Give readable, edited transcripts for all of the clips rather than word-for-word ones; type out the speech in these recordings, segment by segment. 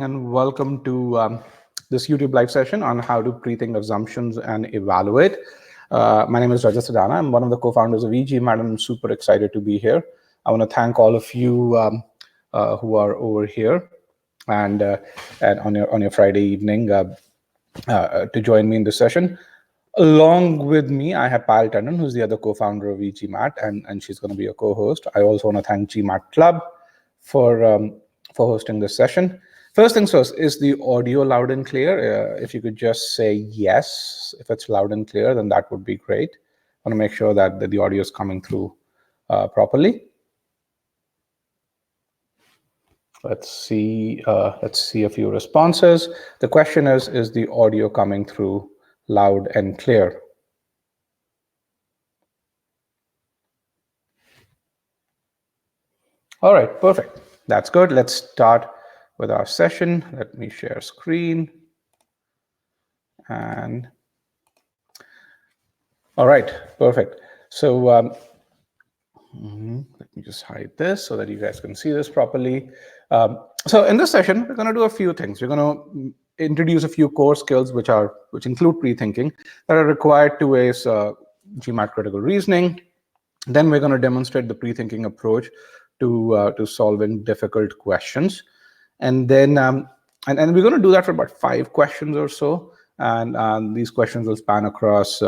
And welcome to this YouTube live session on how to pre-think assumptions and evaluate. My name is Rajat Sadana. I'm one of the co-founders of e-GMAT, and I'm super excited to be here. I want to thank all of you who are over here and on your Friday evening to join me in this session. Along with me, I have Payal Tandon, who's the other co-founder of e-GMAT, and she's going to be a co-host. I also want to thank GMAT Club for hosting this session. First things first, is the audio loud and clear? If you could just say yes, if it's loud and clear, then that would be great. I want to make sure that the audio is coming through properly. Let's see a few responses. The question is the audio coming through loud and clear? All right, perfect. That's good. Let's start with our session. Let me share screen. And all right, perfect. So let me just hide this so that you guys can see this properly. So in this session, we're going to do a few things. We're going to introduce a few core skills which include pre-thinking that are required to ace GMAT critical reasoning. Then we're going to demonstrate the pre-thinking approach to solving difficult questions, and then and we're going to do that for about 5 questions or so, and these questions will span across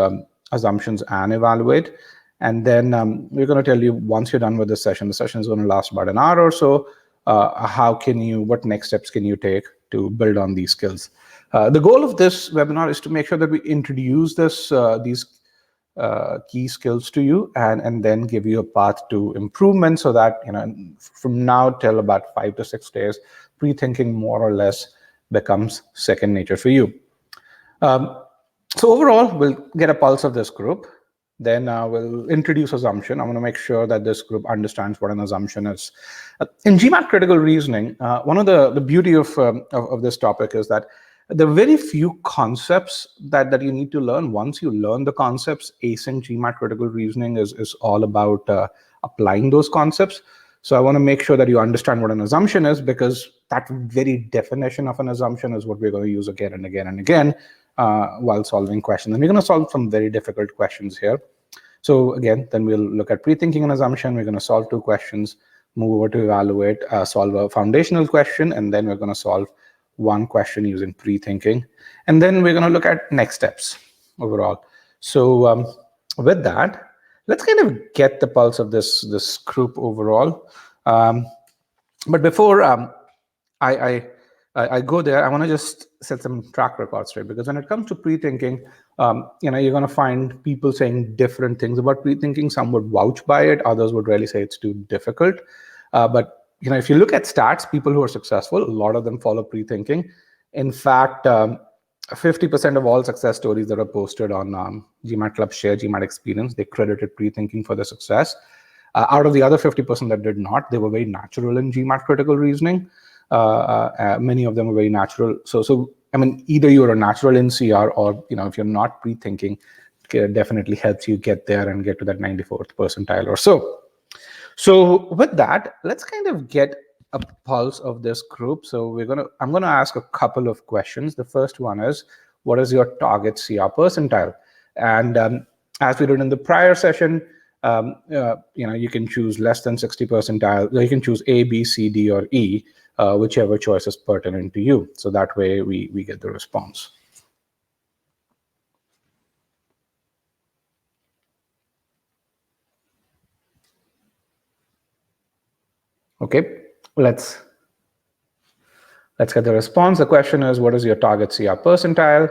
assumptions and evaluate. And then we're going to tell you, once you're done with this session, the session is going to last about an hour or so. What next steps can you take to build on these skills? The goal of this webinar is to make sure that we introduce these key skills to you and then give you a path to improvement, so that from now till about 5 to 6 days, pre-thinking more or less becomes second nature for you. So overall, we'll get a pulse of this group. Then we'll introduce assumption. I want to make sure that this group understands what an assumption is. In GMAT critical reasoning, one of the beauty of this topic is that there are very few concepts that you need to learn. Once you learn the concepts, acing GMAT critical reasoning is all about applying those concepts. So I want to make sure that you understand what an assumption is, because that very definition of an assumption is what we're going to use again and again and again while solving questions. And we're going to solve some very difficult questions here. So again, then we'll look at pre-thinking an assumption. We're going to solve 2 questions, move over to evaluate, solve a foundational question, and then we're going to solve 1 question using pre-thinking, and then we're going to look at next steps overall. So with that, let's kind of get the pulse of this group overall. But before I go there, I want to just set some track records straight, because when it comes to pre-thinking, you're going to find people saying different things about pre-thinking. Some would vouch by it, others would really say it's too difficult. But if you look at stats, people who are successful, a lot of them follow pre-thinking. In fact, 50% of all success stories that are posted on GMAT Club Share GMAT Experience, they credited pre-thinking for the success. Out of the other 50% that did not, they were very natural in GMAT critical reasoning. Many of them are very natural. So I mean, either you're a natural in CR, or if you're not pre-thinking, it definitely helps you get there and get to that 94th percentile or so. So with that, let's kind of get a pulse of this group. So I'm gonna ask a couple of questions. The first one is, what is your target CR percentile? And as we did in the prior session, you can choose less than 60 percentile. You can choose A, B, C, D, or E, whichever choice is pertinent to you. So that way we get the response. Okay, let's get the response. The question is, what is your target CR percentile?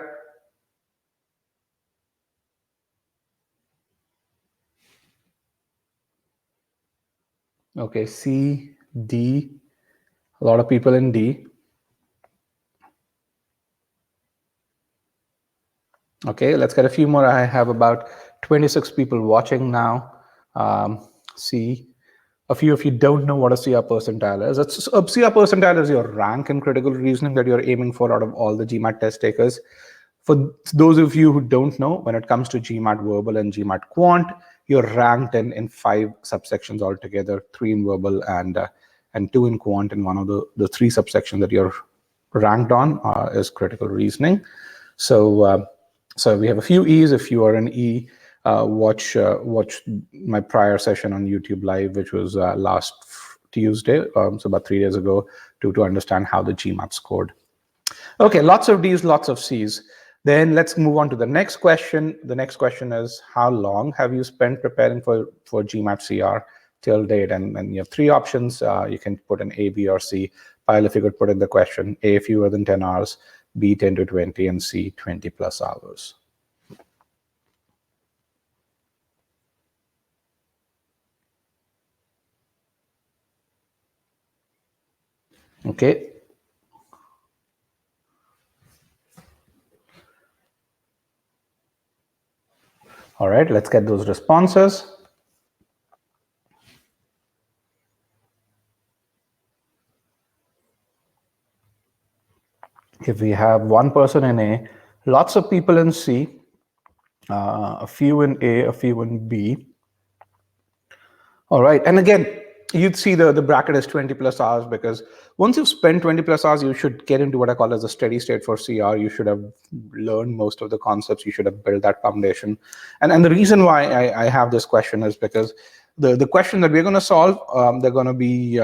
Okay, C, D, a lot of people in D. Okay, let's get a few more. I have about 26 people watching now. C. A few of you don't know what a CR percentile is. A CR percentile is your rank in critical reasoning that you're aiming for out of all the GMAT test takers. For those of you who don't know, when it comes to GMAT verbal and GMAT quant, you're ranked in 5 subsections altogether, 3 in verbal and 2 in quant, in one of the 3 subsections that you're ranked on is critical reasoning. So so we have a few E's. If you are an E, watch my prior session on YouTube Live, which was last Tuesday, so about 3 days ago, to understand how the GMAT scored. Okay, lots of D's, lots of C's. Then let's move on to the next question. The next question is, how long have you spent preparing for GMAT CR till date? And you have three options. You can put an A, B, or C. Pile, if you could put in the question, A, fewer than 10 hours, B, 10 to 20, and C, 20 plus hours. Okay. All right, let's get those responses. If we have one person in A, lots of people in C, a few in A, a few in B. All right, and again, you'd see the bracket is 20 plus hours, because once you've spent 20 plus hours, you should get into what I call as a steady state for CR. You should have learned most of the concepts. You should have built that foundation. And the reason why I have this question is because the question that we're going to solve, they're going to be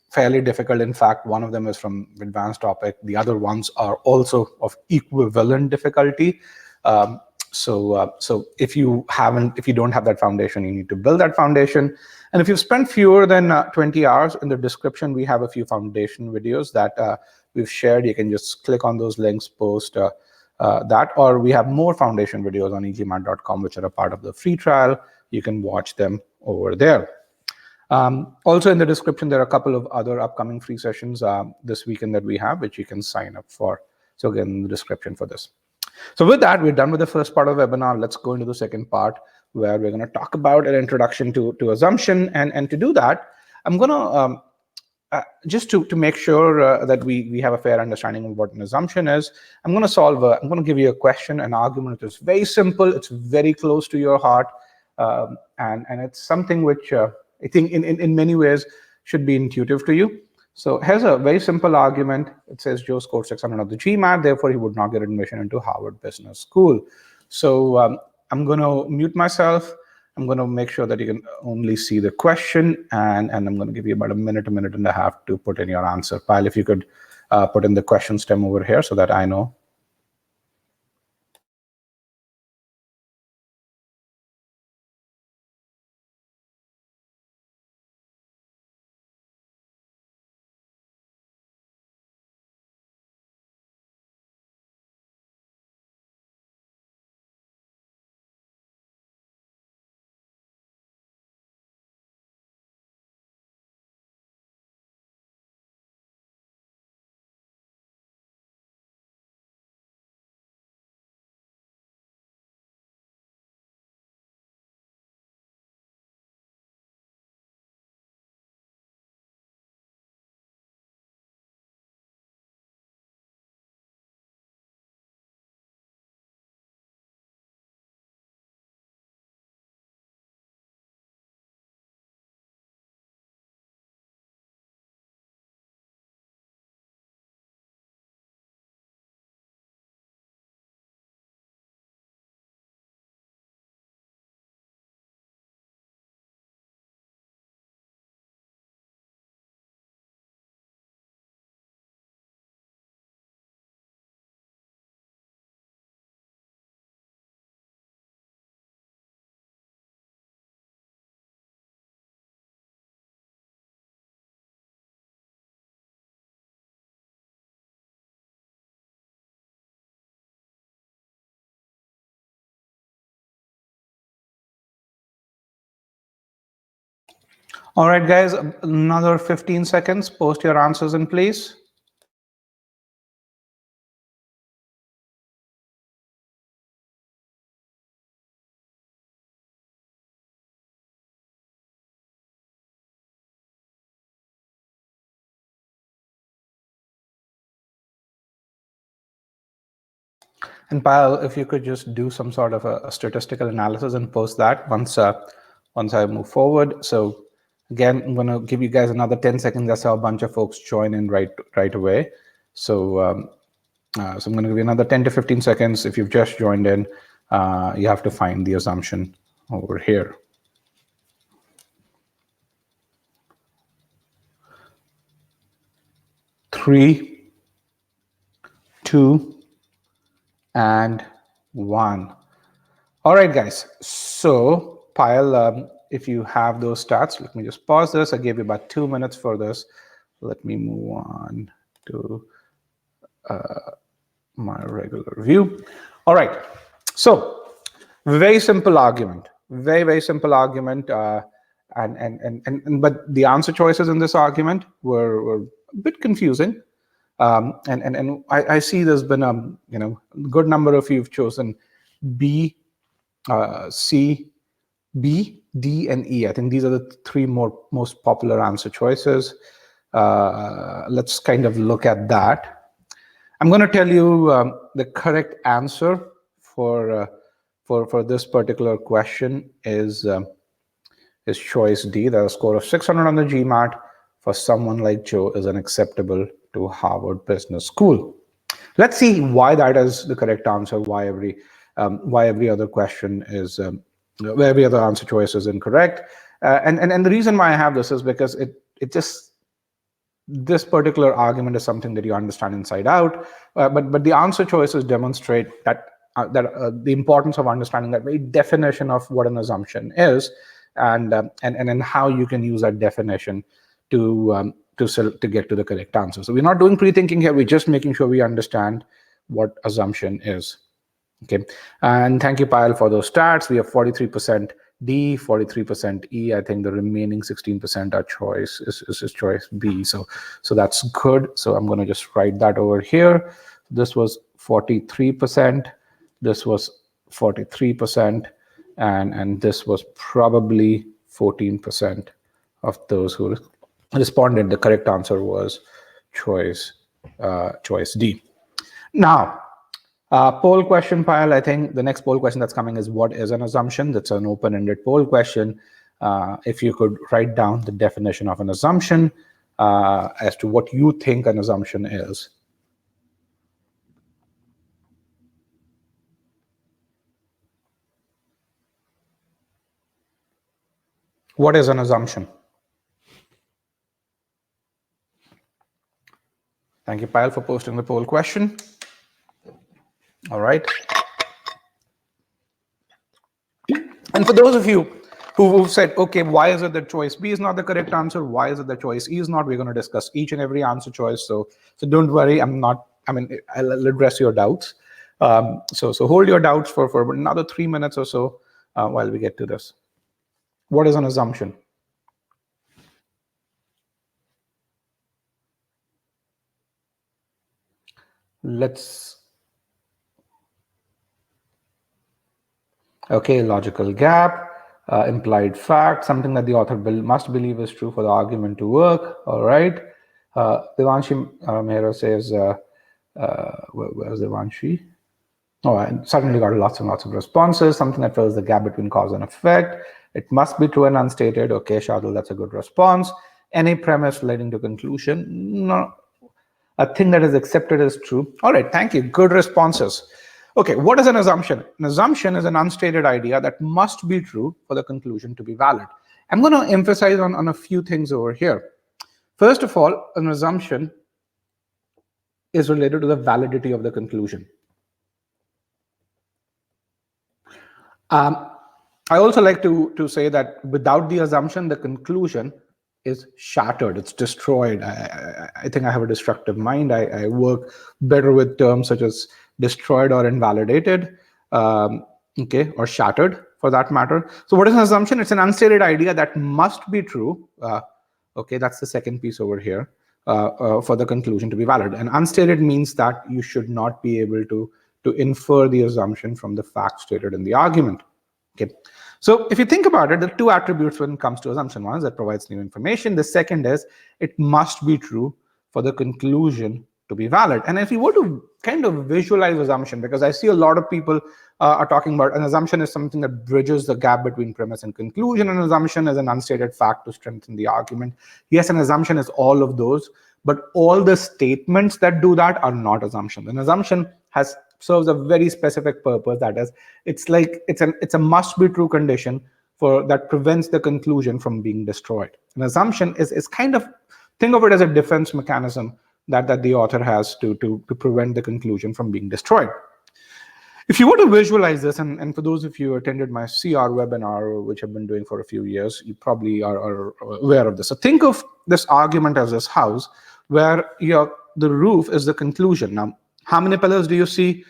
fairly difficult. In fact, one of them is from advanced topic. The other ones are also of equivalent difficulty. So if you don't have that foundation, you need to build that foundation. And if you've spent fewer than 20 hours, in the description, we have a few foundation videos that we've shared. You can just click on those links, post that, or we have more foundation videos on e-GMAT.com, which are a part of the free trial. You can watch them over there. Also in the description, there are a couple of other upcoming free sessions this weekend that we have, which you can sign up for. So again, in the description for this. So with that, we're done with the first part of the webinar. Let's go into the second part, where we're going to talk about an introduction to assumption. And to do that, I'm going to, just to make sure that we have a fair understanding of what an assumption is, I'm going to give you a question, an argument. It's very simple. It's very close to your heart. And it's something which I think in many ways should be intuitive to you. So here's a very simple argument. It says Joe scored 600 on the GMAT, therefore he would not get admission into Harvard Business School. So I'm going to mute myself. I'm going to make sure that you can only see the question, and I'm going to give you about a minute and a half to put in your answer. Pyle, if you could put in the question stem over here so that I know. All right, guys, another 15 seconds. Post your answers in, please. And Payal, if you could just do some sort of a statistical analysis and post that once I move forward. So Again, I'm going to give you guys another 10 seconds. That's how a bunch of folks join in right away. So, so I'm going to give you another 10 to 15 seconds. If you've just joined in, you have to find the assumption over here. 3, 2, and 1. All right, guys. So, Payal, if you have those stats, let me just pause this. I gave you about 2 minutes for this. Let me move on to my regular view. All right. So, very simple argument. Very simple argument. But the answer choices in this argument were a bit confusing. And I see there's been a good number of you have chosen B, C, B, D, and E. I think these are the three most popular answer choices. Let's kind of look at that. I'm going to tell you the correct answer for this particular question is choice D. That a score of 600 on the GMAT for someone like Joe is unacceptable to Harvard Business School. Let's see why that is the correct answer. Why every other question is every other answer choice is incorrect. And the reason why I have this is because this particular argument is something that you understand inside out. But the answer choices demonstrate that the importance of understanding that very definition of what an assumption is, and how you can use that definition to get to the correct answer. So we're not doing pre-thinking here. We're just making sure we understand what assumption is. Okay, and thank you, Payal, for those stats. We have 43% D, 43% E. I think the remaining 16% are choice is choice B. So that's good. So I'm going to just write that over here. This was 43%. This was 43%, and this was probably 14% of those who responded. The correct answer was choice D. Now, poll question, Payal. I think the next poll question that's coming is what is an assumption? That's an open-ended poll question. If you could write down the definition of an assumption as to what you think an assumption is. What is an assumption? Thank you, Payal, for posting the poll question. All right. And for those of you who've said, okay, why is it that choice B is not the correct answer? Why is it that choice E is not? We're going to discuss each and every answer choice. So don't worry. I'll address your doubts. So hold your doubts for another 3 minutes or so while we get to this. What is an assumption? Okay, logical gap, implied fact, something that the author must believe is true for the argument to work. All right. Devanshi Mehra says, where's Devanshi? Oh, I suddenly got lots and lots of responses. Something that fills the gap between cause and effect. It must be true and unstated. Okay, Shadul, that's a good response. Any premise relating to conclusion? No. A thing that is accepted as true. All right, thank you. Good responses. Okay, what is an assumption? An assumption is an unstated idea that must be true for the conclusion to be valid. I'm going to emphasize on a few things over here. First of all, an assumption is related to the validity of the conclusion. I also like to say that without the assumption, the conclusion is shattered. It's destroyed. I think I have a destructive mind. I work better with terms such as destroyed or invalidated, okay, or shattered for that matter. So what is an assumption? It's an unstated idea that must be true. Okay, that's the second piece over here for the conclusion to be valid. And unstated means that you should not be able to infer the assumption from the fact stated in the argument. Okay. So if you think about it, there are two attributes when it comes to assumption. One is that provides new information. The second is it must be true for the conclusion to be valid. And if you were to kind of visualize assumption, because I see a lot of people are talking about an assumption is something that bridges the gap between premise and conclusion. An assumption is an unstated fact to strengthen the argument. Yes, an assumption is all of those, but all the statements that do that are not assumptions. An assumption serves a very specific purpose. That is, it's a must be true condition that prevents the conclusion from being destroyed. An assumption is kind of, think of it as a defense mechanism that the author has to prevent the conclusion from being destroyed. If you were to visualize this, and for those of you who attended my CR webinar, which I've been doing for a few years, you probably are aware of this. So think of this argument as this house where the roof is the conclusion. Now, how many pillars do you see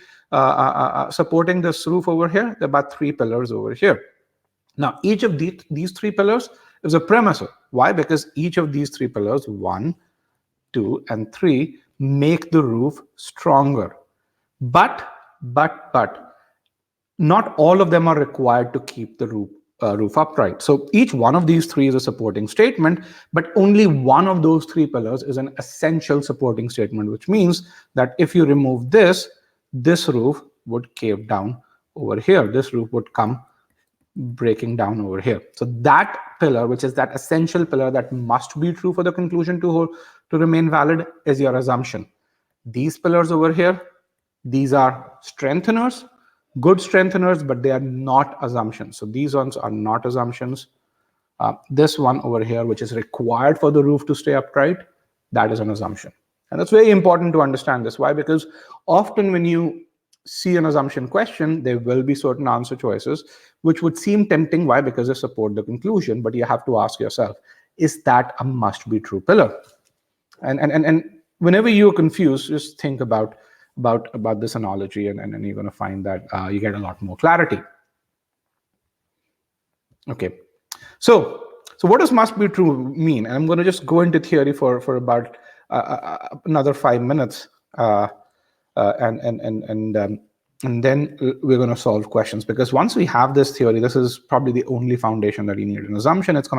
supporting this roof over here? There are about 3 pillars over here. Now, each of these 3 pillars is a premise. Why? Because each of these 3 pillars, 1, 2, and 3, make the roof stronger. But not all of them are required to keep the roof upright. So each one of these 3 is a supporting statement, but only one of those 3 pillars is an essential supporting statement, which means that if you remove this roof would cave down over here. This roof would come breaking down over here. So that pillar, which is that essential pillar that must be true for the conclusion to remain valid, is your assumption. These pillars over here, these are strengtheners, good strengtheners, but they are not assumptions. So these ones are not assumptions. This one over here, which is required for the roof to stay upright, that is an assumption. And that's very important to understand this. Why? Because often when you see an assumption question, there will be certain answer choices which would seem tempting. Why? Because they support the conclusion, but you have to ask yourself, is that a must be true pillar? And whenever you're confused, just think about this analogy, and you're going to find that you get a lot more clarity. Okay, so what does must be true mean? And I'm going to just go into theory for about another 5 minutes, and then we're going to solve questions, because once we have this theory, this is probably the only foundation that you need. An assumption, it's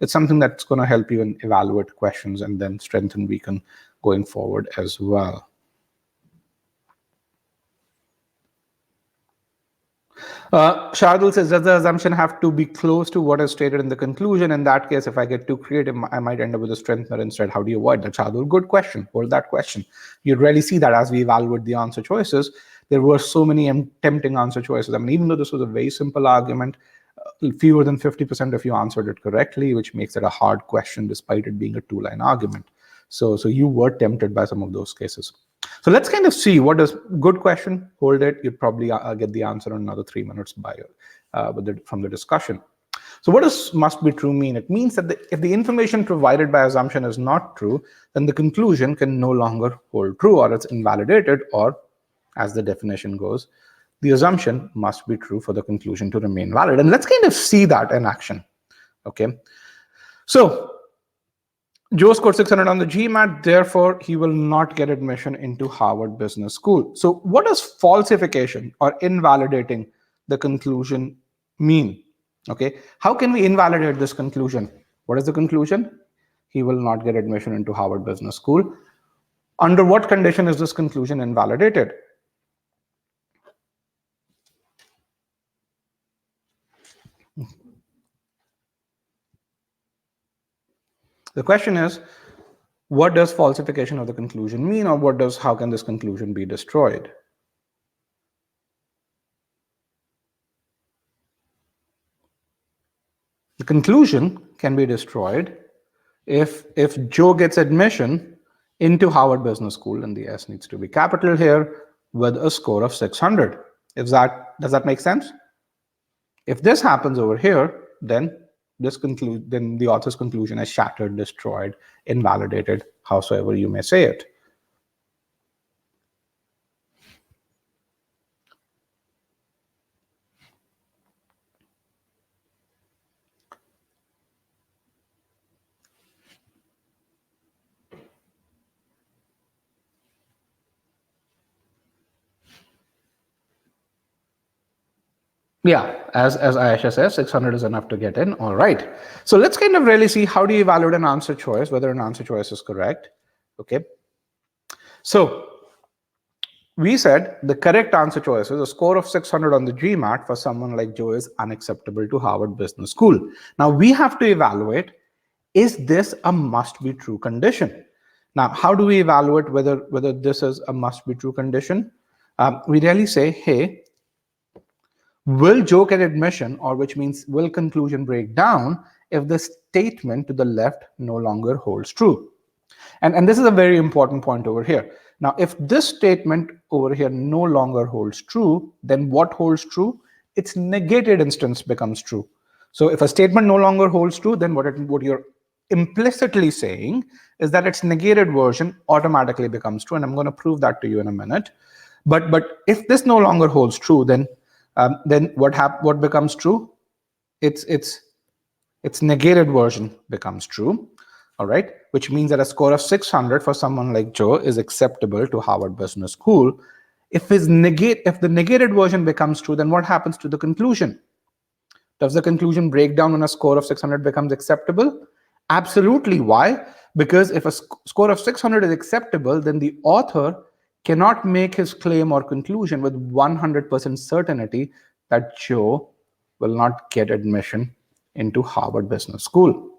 something that's going to help you in evaluate questions and then strengthen, weaken going forward as well. Shardul says, does the assumption have to be close to what is stated in the conclusion? In that case, if I get too creative, I might end up with a strengthener instead. How do you avoid that? Shardul, good question. Hold that question. You rarely see that as we evaluate the answer choices. There were so many tempting answer choices. I mean, even though this was a very simple argument, fewer than 50% of you answered it correctly, which makes it a hard question despite it being a 2-line argument. So you were tempted by some of those cases. So let's kind of see what does good question, hold it. You'd probably get the answer in another 3 minutes from the discussion. So what does must be true mean? It means that if the information provided by assumption is not true, then the conclusion can no longer hold true, or it's invalidated, or as the definition goes, the assumption must be true for the conclusion to remain valid. And let's kind of see that in action. Okay. So Joe scored 600 on the GMAT, therefore he will not get admission into Harvard Business School. So what does falsification or invalidating the conclusion mean? Okay, how can we invalidate this conclusion? What is the conclusion? He will not get admission into Harvard Business School. Under what condition is this conclusion invalidated? The question is, what does falsification of the conclusion mean, or how can this conclusion be destroyed? The conclusion can be destroyed if Joe gets admission into Harvard Business School, and the S needs to be capital here, with a score of 600. Does that make sense? If this happens over here, then the author's conclusion is shattered, destroyed, invalidated, howsoever you may say it. Yeah, as Ayesha says, 600 is enough to get in. All right. So let's kind of really see how do you evaluate an answer choice, whether an answer choice is correct. Okay. So we said the correct answer choices, a score of 600 on the GMAT for someone like Joe is unacceptable to Harvard Business School. Now we have to evaluate, is this a must-be true condition? Now, how do we evaluate whether this is a must-be true condition? We really say, hey, will Joe get admission, or which means will conclusion break down if the statement to the left no longer holds true? And this is a very important point over here. Now, if this statement over here no longer holds true, then what holds true? Its negated instance becomes true. So if a statement no longer holds true, then what you're implicitly saying is that its negated version automatically becomes true. And I'm going to prove that to you in a minute. But if this no longer holds true, then what becomes true? Its negated version becomes true. All right, which means that a score of 600 for someone like Joe is acceptable to Harvard Business School. If the negated version becomes true, then what happens to the conclusion? Does the conclusion break down when a score of 600 becomes acceptable? Absolutely. Why? Because if a score of 600 is acceptable, then the author cannot make his claim or conclusion with 100% certainty that Joe will not get admission into Harvard Business School.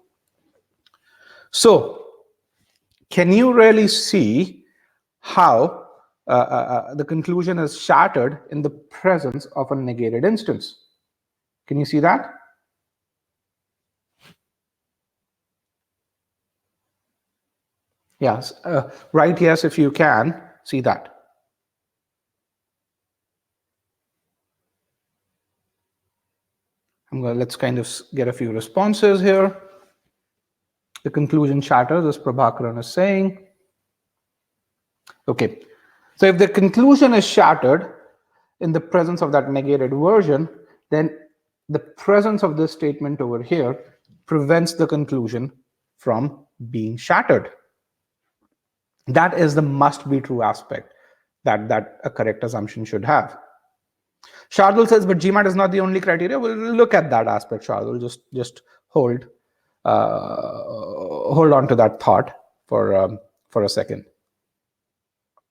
So, can you really see how the conclusion is shattered in the presence of a negated instance? Can you see that? Yes, write yes if you can see that. Let's kind of get a few responses here. The conclusion shatters, as Prabhakaran is saying. Okay, so if the conclusion is shattered in the presence of that negated version, then the presence of this statement over here prevents the conclusion from being shattered. That is the must-be true aspect that a correct assumption should have. Shardul says, but GMAT is not the only criteria. We'll look at that aspect, Shardul. Just hold on to that thought for a second.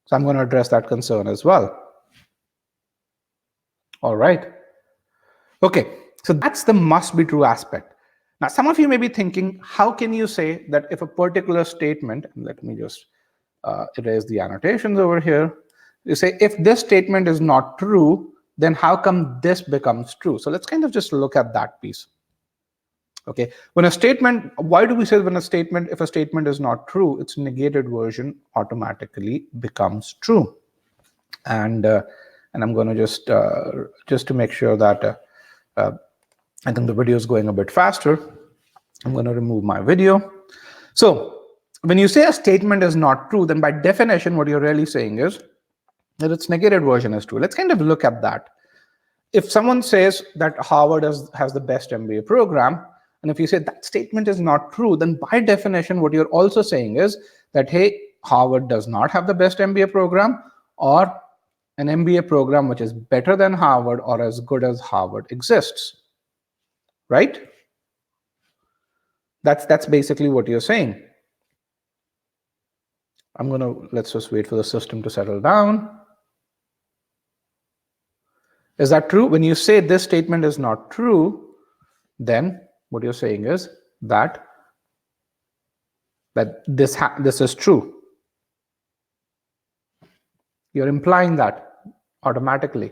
So I'm going to address that concern as well. All right. Okay, so that's the must-be true aspect. Now, some of you may be thinking, how can you say that if a particular statement, let me just erase the annotations over here. You say, if this statement is not true, then how come this becomes true? So let's kind of just look at that piece. Okay, when a statement, why do we say when a statement, if a statement is not true, its negated version automatically becomes true? And I'm going to just to make sure that I think the video is going a bit faster, I'm going to remove my video. So when you say a statement is not true, then by definition, what you're really saying is that its negated version is true. Let's kind of look at that. If someone says that Harvard has the best MBA program, and if you say that statement is not true, then by definition, what you're also saying is that, hey, Harvard does not have the best MBA program, or an MBA program which is better than Harvard or as good as Harvard exists, right? That's basically what you're saying. Let's just wait for the system to settle down. Is that true? When you say this statement is not true, then what you're saying is that this is true. You're implying that automatically.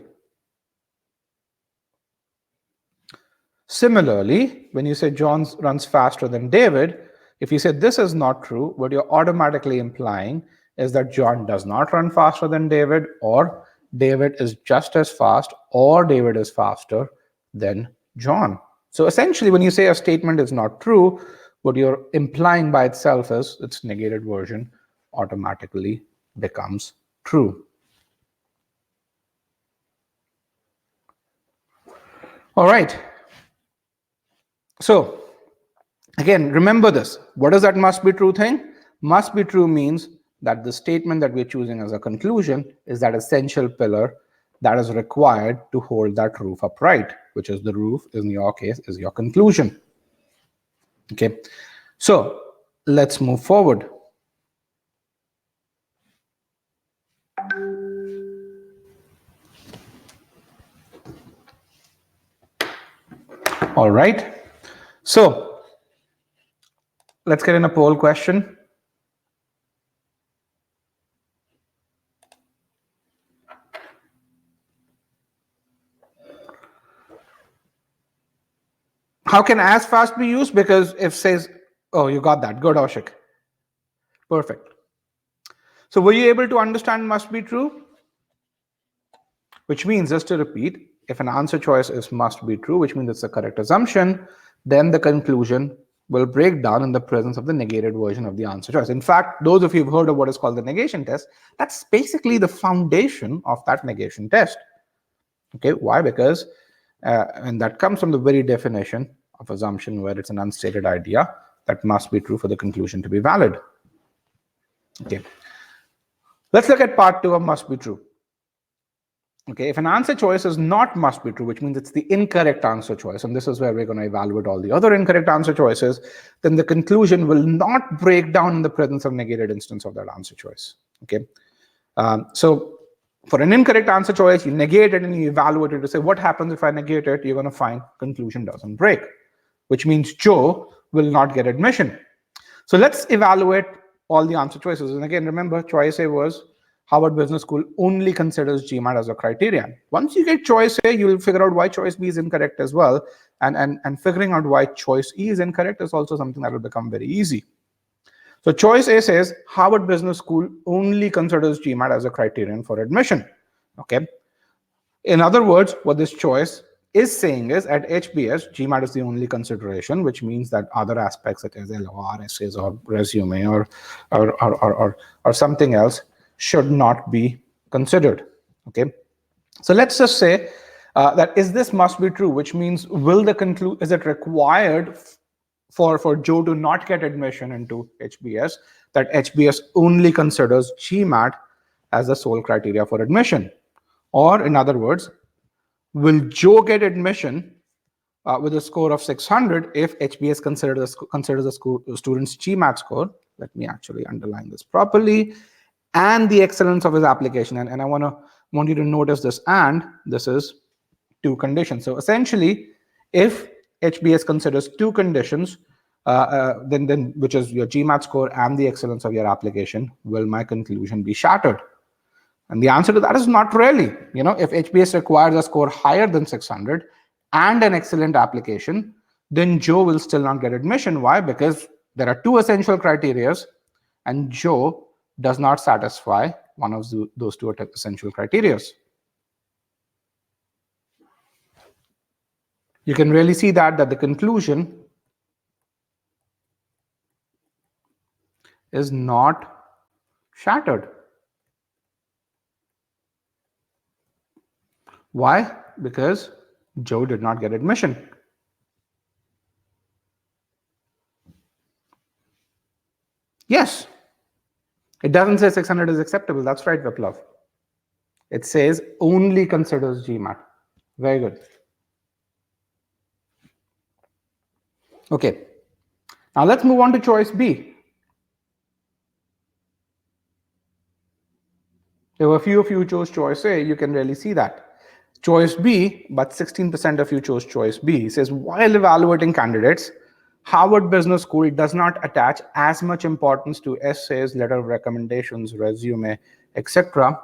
Similarly, when you say John runs faster than David, if you say this is not true, what you're automatically implying is that John does not run faster than David, or David is just as fast, or David is faster than John. So essentially, when you say a statement is not true, what you're implying by itself is its negated version automatically becomes true. All right. So again, remember this. What is that must be true thing? Must be true means that the statement that we're choosing as a conclusion is that essential pillar that is required to hold that roof upright, which is the roof, in your case, is your conclusion. Okay, so let's move forward. All right. So let's get in a poll question. How can as fast be used? Because if says, oh, you got that. Good, Ashik. Perfect. So were you able to understand must be true? Which means, just to repeat, if an answer choice is must be true, which means it's a correct assumption, then the conclusion will break down in the presence of the negated version of the answer choice. In fact, those of you who've heard of what is called the negation test, that's basically the foundation of that negation test. Okay, why? Because, and that comes from the very definition of assumption, where it's an unstated idea that must be true for the conclusion to be valid. Okay, let's look at part 2 of must be true. Okay, if an answer choice is not must be true, which means it's the incorrect answer choice, and this is where we're going to evaluate all the other incorrect answer choices, then the conclusion will not break down in the presence of negated instance of that answer choice. Okay, so for an incorrect answer choice, you negate it and you evaluate it to say, what happens if I negate it? You're going to find conclusion doesn't break, which means Joe will not get admission. So let's evaluate all the answer choices. And again, remember, choice A was Harvard Business School only considers GMAT as a criterion. Once you get choice A, you'll figure out why choice B is incorrect as well. And figuring out why choice E is incorrect is also something that will become very easy. So choice A says Harvard Business School only considers GMAT as a criterion for admission. Okay. In other words, what this choice is saying is at HBS, GMAT is the only consideration, which means that other aspects such as LOR, essays, or resume, or something else should not be considered. Okay, so let's just say that is this must be true, which means is it required for Joe to not get admission into HBS that HBS only considers GMAT as the sole criteria for admission? Or in other words, will Joe get admission with a score of 600 if HBS considers the student's GMAT score? Let me actually underline this properly. And the excellence of his application. And I want you to notice this, and this is two conditions. So essentially, if HBS considers two conditions, then which is your GMAT score and the excellence of your application, will my conclusion be shattered? And the answer to that is not really. You know, if HBS requires a score higher than 600 and an excellent application, then Joe will still not get admission. Why? Because there are two essential criteria, and Joe does not satisfy one of those two essential criteria. You can really see that the conclusion is not shattered. Why? Because Joe did not get admission. Yes. It doesn't say 600 is acceptable. That's right, Viplav. It says only considers GMAT. Very good. Okay. Now let's move on to choice B. There were a few of you who chose choice A. You can really see that. Choice B, but 16% of you chose choice B. It says, while evaluating candidates, Harvard Business School does not attach as much importance to essays, letter of recommendations, resume, etc.,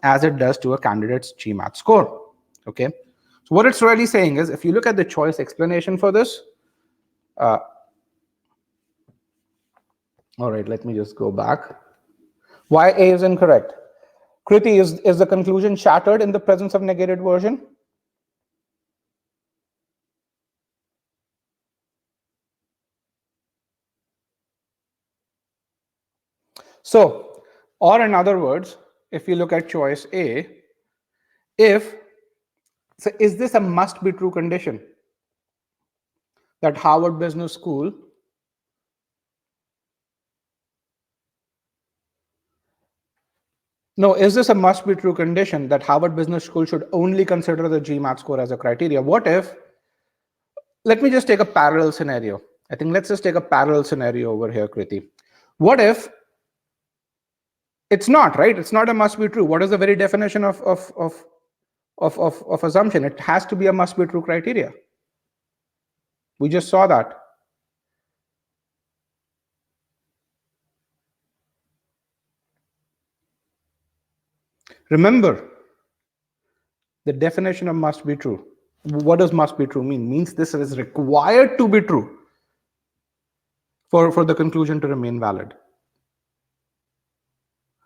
as it does to a candidate's GMAT score. Okay, so what it's really saying is, if you look at the choice explanation for this, all right, let me just go back. Why A is incorrect? Kriti, is the conclusion shattered in the presence of negated version? So, or in other words, if you look at choice A, so is this a must be true condition that Harvard Business School is this a must be true condition that Harvard Business School should only consider the GMAT score as a criteria? What if, let me just take a parallel scenario. I think let's just take a parallel scenario over here, Kriti. What if it's not, right? It's not a must be true. What is the very definition of assumption? It has to be a must be true criteria. We just saw that. Remember, the definition of must be true. What does must be true mean? Means this is required to be true for the conclusion to remain valid.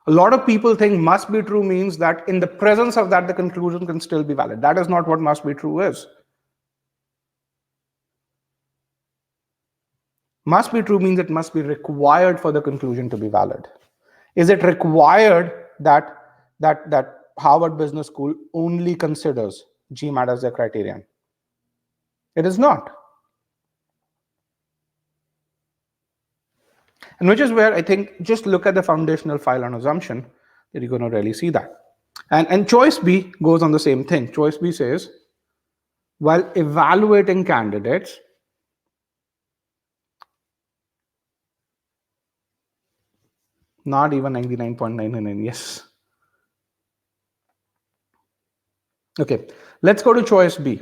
A lot of people think must be true means that in the presence of that, the conclusion can still be valid. That is not what must be true is. Must be true means it must be required for the conclusion to be valid. Is it required that Harvard Business School only considers GMAT as their criterion? It is not. And which is where I think just look at the foundational file on assumption that you're going to really see that. And choice B goes on the same thing. Choice B says, while evaluating candidates, not even 99.99, yes. Okay, let's go to choice B.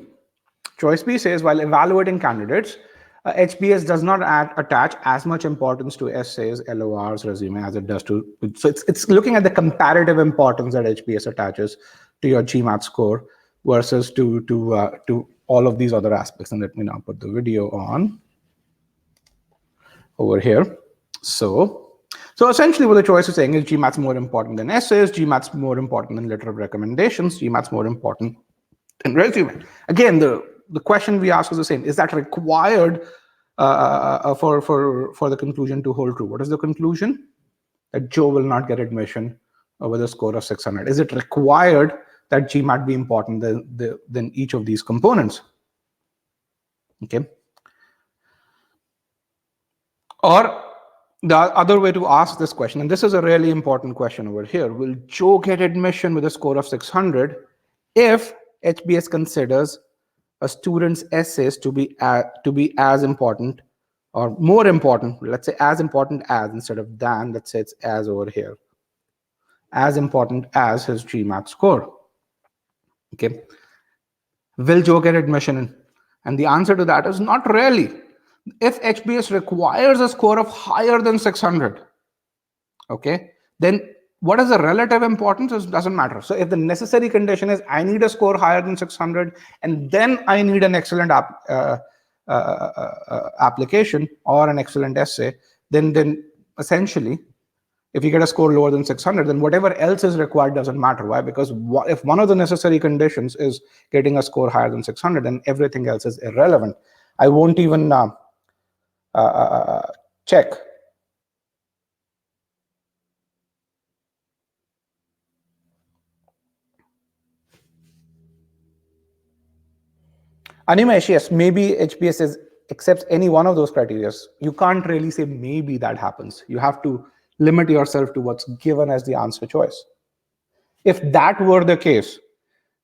Choice B says, while evaluating candidates, HBS does not attach as much importance to essays, LORs, resume as it does to. So it's looking at the comparative importance that HBS attaches to your GMAT score versus to all of these other aspects. And let me now put the video on over here. So essentially what the choice is saying is GMAT's more important than essays, GMAT's more important than letter of recommendations, GMAT's more important than resume. Again, the question we ask is the same. Is that required for the conclusion to hold true? What is the conclusion? That Joe will not get admission with a score of 600. Is it required that GMAT be important than each of these components? Okay. Or the other way to ask this question, and this is a really important question over here, will Joe get admission with a score of 600 if HBS considers a student's essays to be as important or more important, let's say as important as instead of than, let's say it's as over here, as important as his GMAT score. Okay. Will Joe get admission in? And the answer to that is not really. If HBS requires a score of higher than 600, okay, then what is the relative importance? It doesn't matter. So if the necessary condition is I need a score higher than 600 and then I need an excellent application or an excellent essay, then essentially, if you get a score lower than 600, then whatever else is required doesn't matter. Why? Because if one of the necessary conditions is getting a score higher than 600, then everything else is irrelevant. I won't even check. Animesh, yes, maybe HBS accepts any one of those criteria. You can't really say maybe that happens. You have to limit yourself to what's given as the answer choice. If that were the case,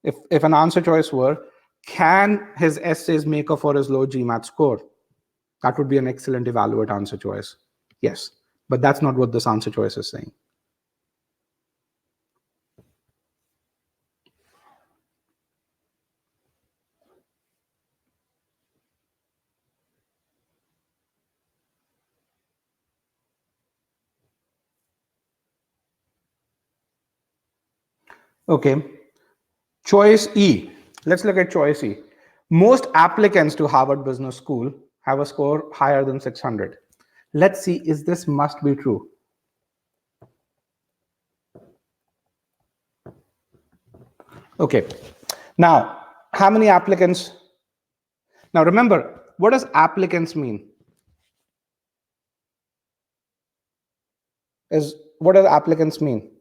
if an answer choice were, can his essays make up for his low GMAT score? That would be an excellent evaluate answer choice. Yes, but that's not what this answer choice is saying. Okay, choice E. Let's look at choice E. Most applicants to Harvard Business School have a score higher than 600. Let's see, is this must be true? Okay, now, how many applicants? Now remember, what does applicants mean? What does applicants mean?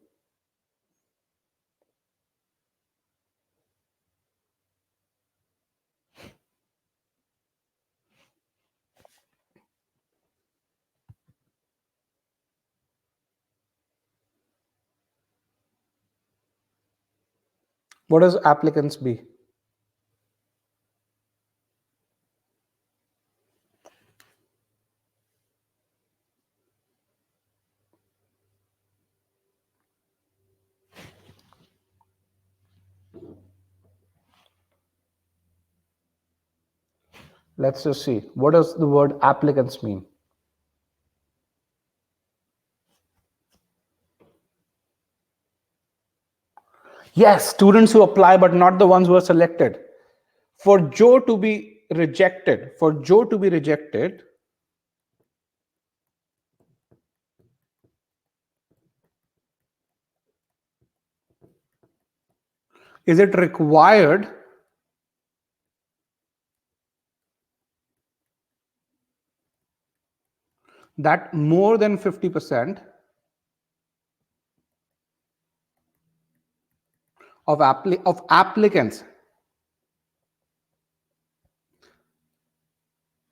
What does applicants be? Let's just see. What does the word applicants mean? Yes, students who apply, but not the ones who are selected. For Joe to be rejected, is it required that more than 50% of applicants,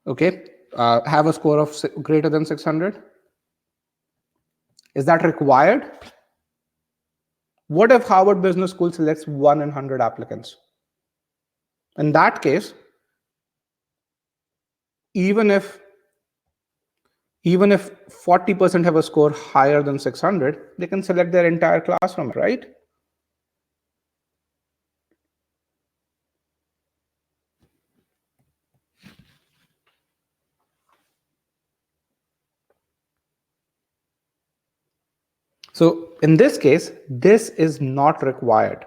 okay, have a score of greater than 600? Is that required? What if Harvard Business School selects 1 in 100 applicants? In that case, even if 40% have a score higher than 600, they can select their entire class from it, right? So in this case, this is not required.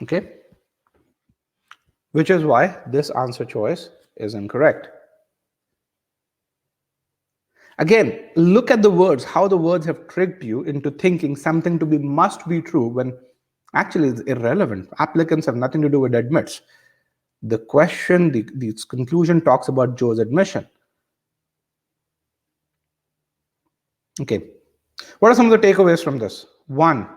Okay? Which is why this answer choice is incorrect. Again, look at the words, how the words have tricked you into thinking something to be must be true when actually it's irrelevant. Applicants have nothing to do with admits. The question, the conclusion talks about Joe's admission. Okay. What are some of the takeaways from this? One,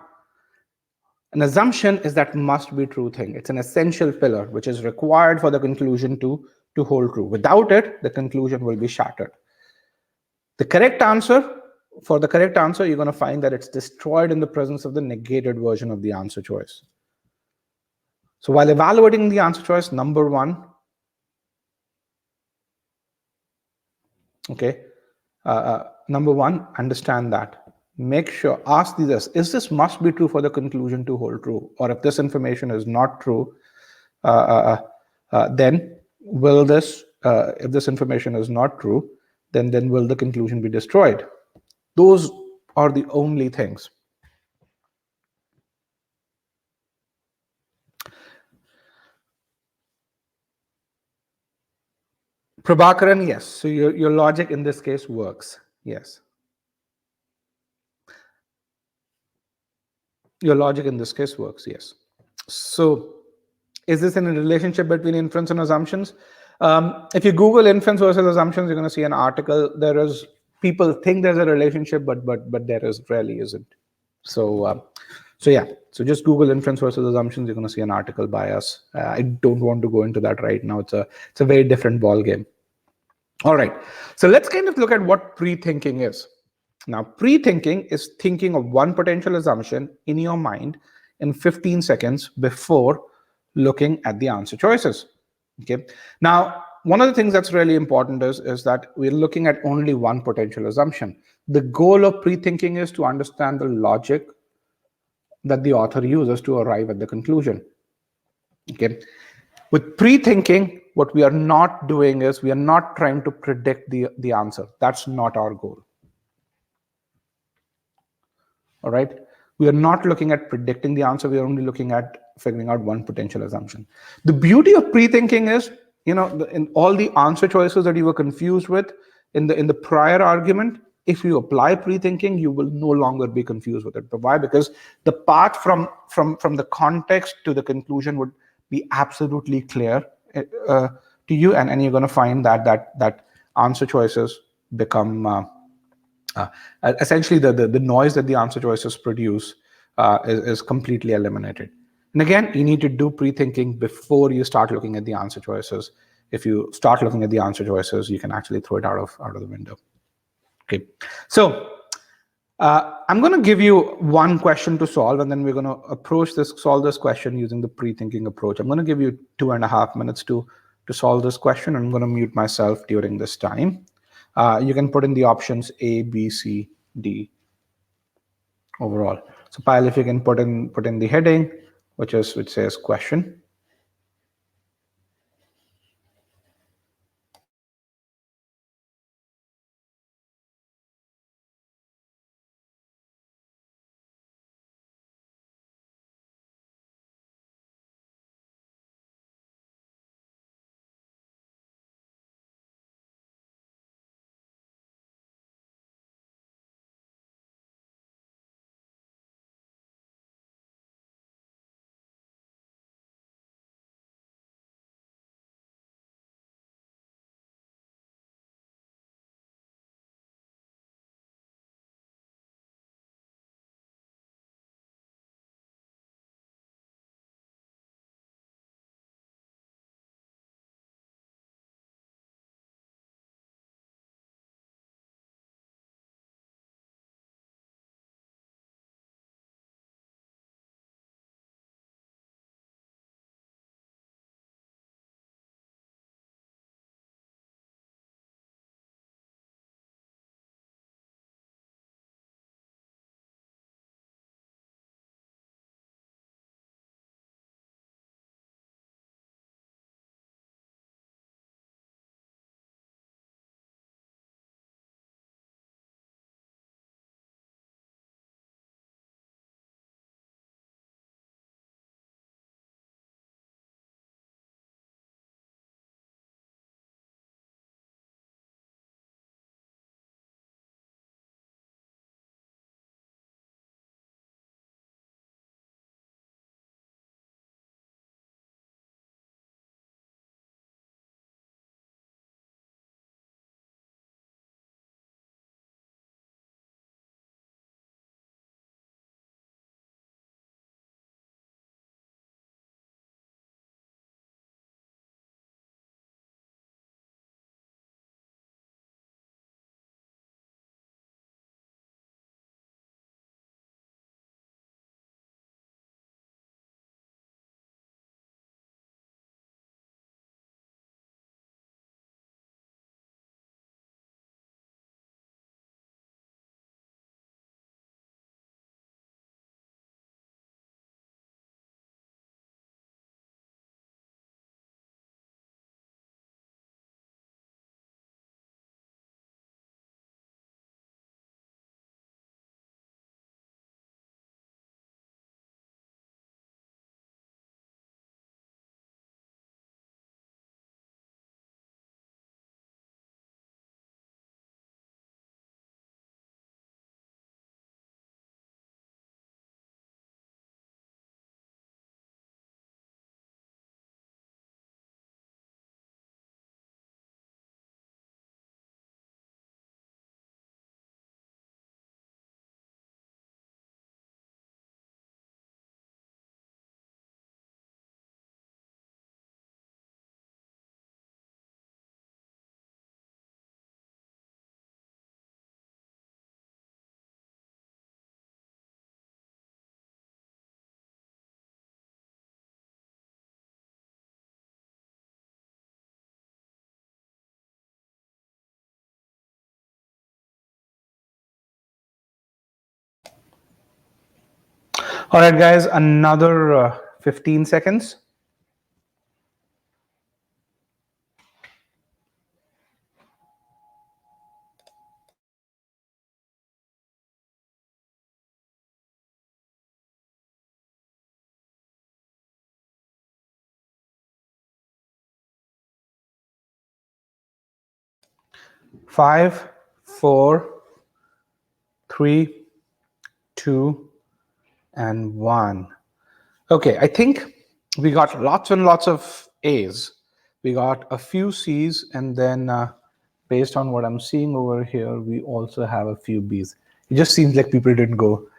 an assumption is that must be true thing. It's an essential pillar which is required for the conclusion to hold true. Without it, the conclusion will be shattered. The correct answer, for the correct answer, you're going to find that it's destroyed in the presence of the negated version of the answer choice. So while evaluating the answer choice, number one, okay, understand that. Make sure, ask this, is this must be true for the conclusion to hold true? Or if this information is not true, then will this, if this information is not true, then will the conclusion be destroyed? Those are the only things. Prabhakaran, yes. So your logic in this case works. Yes. Your logic in this case works, yes. So is this in a relationship between inference and assumptions? If you Google inference versus assumptions, you're going to see an article. There is, people think there's a relationship, but there really isn't. So yeah, so just Google inference versus assumptions. You're going to see an article by us. I don't want to go into that right now. It's a very different ball game. All right, so let's kind of look at what pre-thinking is. Now, pre-thinking is thinking of one potential assumption in your mind in 15 seconds before looking at the answer choices. Okay. Now, one of the things that's really important is that we're looking at only one potential assumption. The goal of pre-thinking is to understand the logic that the author uses to arrive at the conclusion. Okay. With pre-thinking, what we are not doing is we are not trying to predict the answer. That's not our goal. All right. We are not looking at predicting the answer. We are only looking at figuring out one potential assumption. The beauty of pre-thinking is, in all the answer choices that you were confused with in the prior argument, if you apply pre-thinking, you will no longer be confused with it. But why? Because the path from the context to the conclusion would be absolutely clear to you, and you're going to find that answer choices become essentially the noise that the answer choices produce is completely eliminated. And again, you need to do pre-thinking before you start looking at the answer choices. If you start looking at the answer choices, you can actually throw it out of the window. Okay, so I'm going to give you one question to solve, and then we're going to solve this question using the pre-thinking approach. I'm going to give you 2.5 minutes to to solve this question. I'm going to mute myself during this time. You can put in the options A, B, C, D overall. So Payal, if you can put in the heading, which says question. All right, guys, another 15 seconds. Five, four, three, two, and one. Okay, I think we got lots and lots of A's. We got a few C's, and then based on what I'm seeing over here, we also have a few B's. It just seems like people didn't go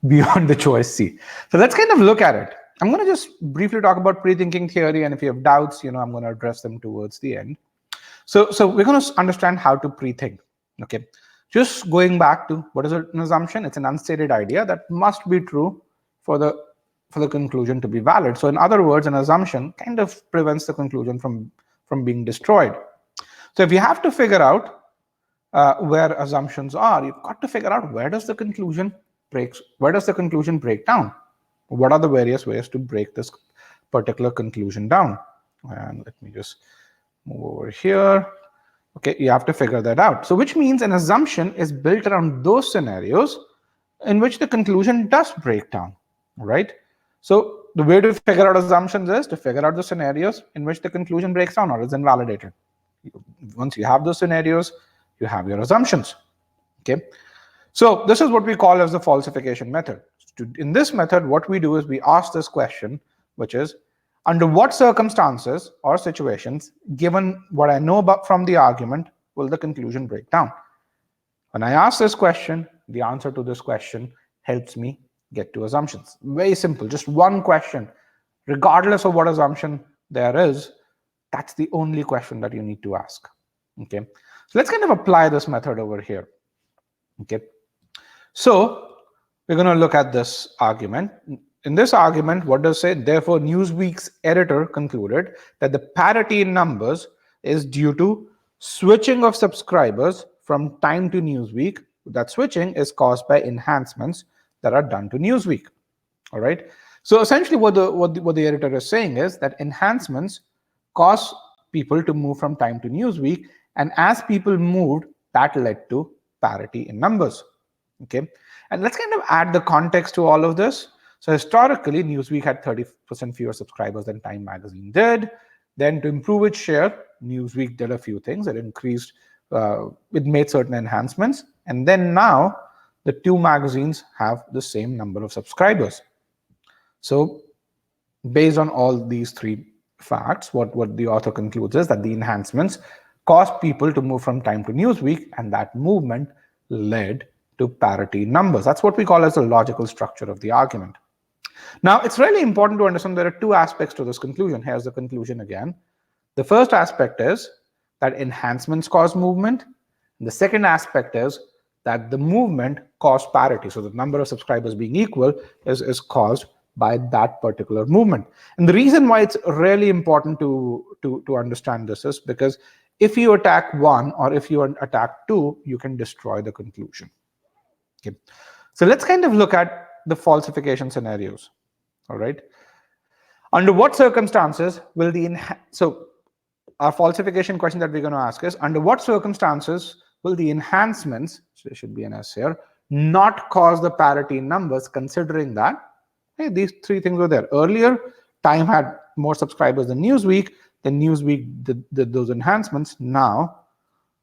beyond the choice C. So let's kind of look at it. I'm going to just briefly talk about pre-thinking theory, and if you have doubts, I'm going to address them towards the end. So we're going to understand how to pre-think. Okay, just going back to what is an assumption? It's an unstated idea that must be true for the for the conclusion to be valid. So in other words, an assumption kind of prevents the conclusion from being destroyed. So if you have to figure out where assumptions are, you've got to figure out where does the conclusion break down? What are the various ways to break this particular conclusion down? And let me just move over here. Okay, you have to figure that out. So which means an assumption is built around those scenarios in which the conclusion does break down, right? So the way to figure out assumptions is to figure out the scenarios in which the conclusion breaks down or is invalidated. Once you have those scenarios, you have your assumptions, okay? So this is what we call as the falsification method. In this method, what we do is we ask this question, which is, under what circumstances or situations, given what I know about from the argument, will the conclusion break down? When I ask this question, the answer to this question helps me get to assumptions. Very simple, just one question. Regardless of what assumption there is, that's the only question that you need to ask, okay? So let's kind of apply this method over here, okay? So we're going to look at this argument. In this argument, what does it say? Therefore, Newsweek's editor concluded that the parity in numbers is due to switching of subscribers from Time to Newsweek. That switching is caused by enhancements that are done to Newsweek. All right. So essentially, what the editor is saying is that enhancements cause people to move from Time to Newsweek, and as people moved, that led to parity in numbers. Okay. And let's kind of add the context to all of this. So historically, Newsweek had 30% fewer subscribers than Time magazine did. Then to improve its share, Newsweek did a few things. It increased, it made certain enhancements. And then now, the two magazines have the same number of subscribers. So based on all these three facts, what the author concludes is that the enhancements caused people to move from Time to Newsweek, and that movement led to parity numbers. That's what we call as the logical structure of the argument. Now, it's really important to understand there are two aspects to this conclusion. Here's the conclusion again. The first aspect is that enhancements cause movement. And the second aspect is that the movement caused parity. So the number of subscribers being equal is caused by that particular movement. And the reason why it's really important to understand this is because if you attack one or if you attack two, you can destroy the conclusion. Okay. So let's kind of look at the falsification scenarios. All right. Under what circumstances will so our falsification question that we're going to ask is, under what circumstances will the enhancements, so there should be an S here, not cause the parity in numbers, considering that, hey, these three things were there. Earlier, Time had more subscribers than Newsweek. Then Newsweek did those enhancements. Now,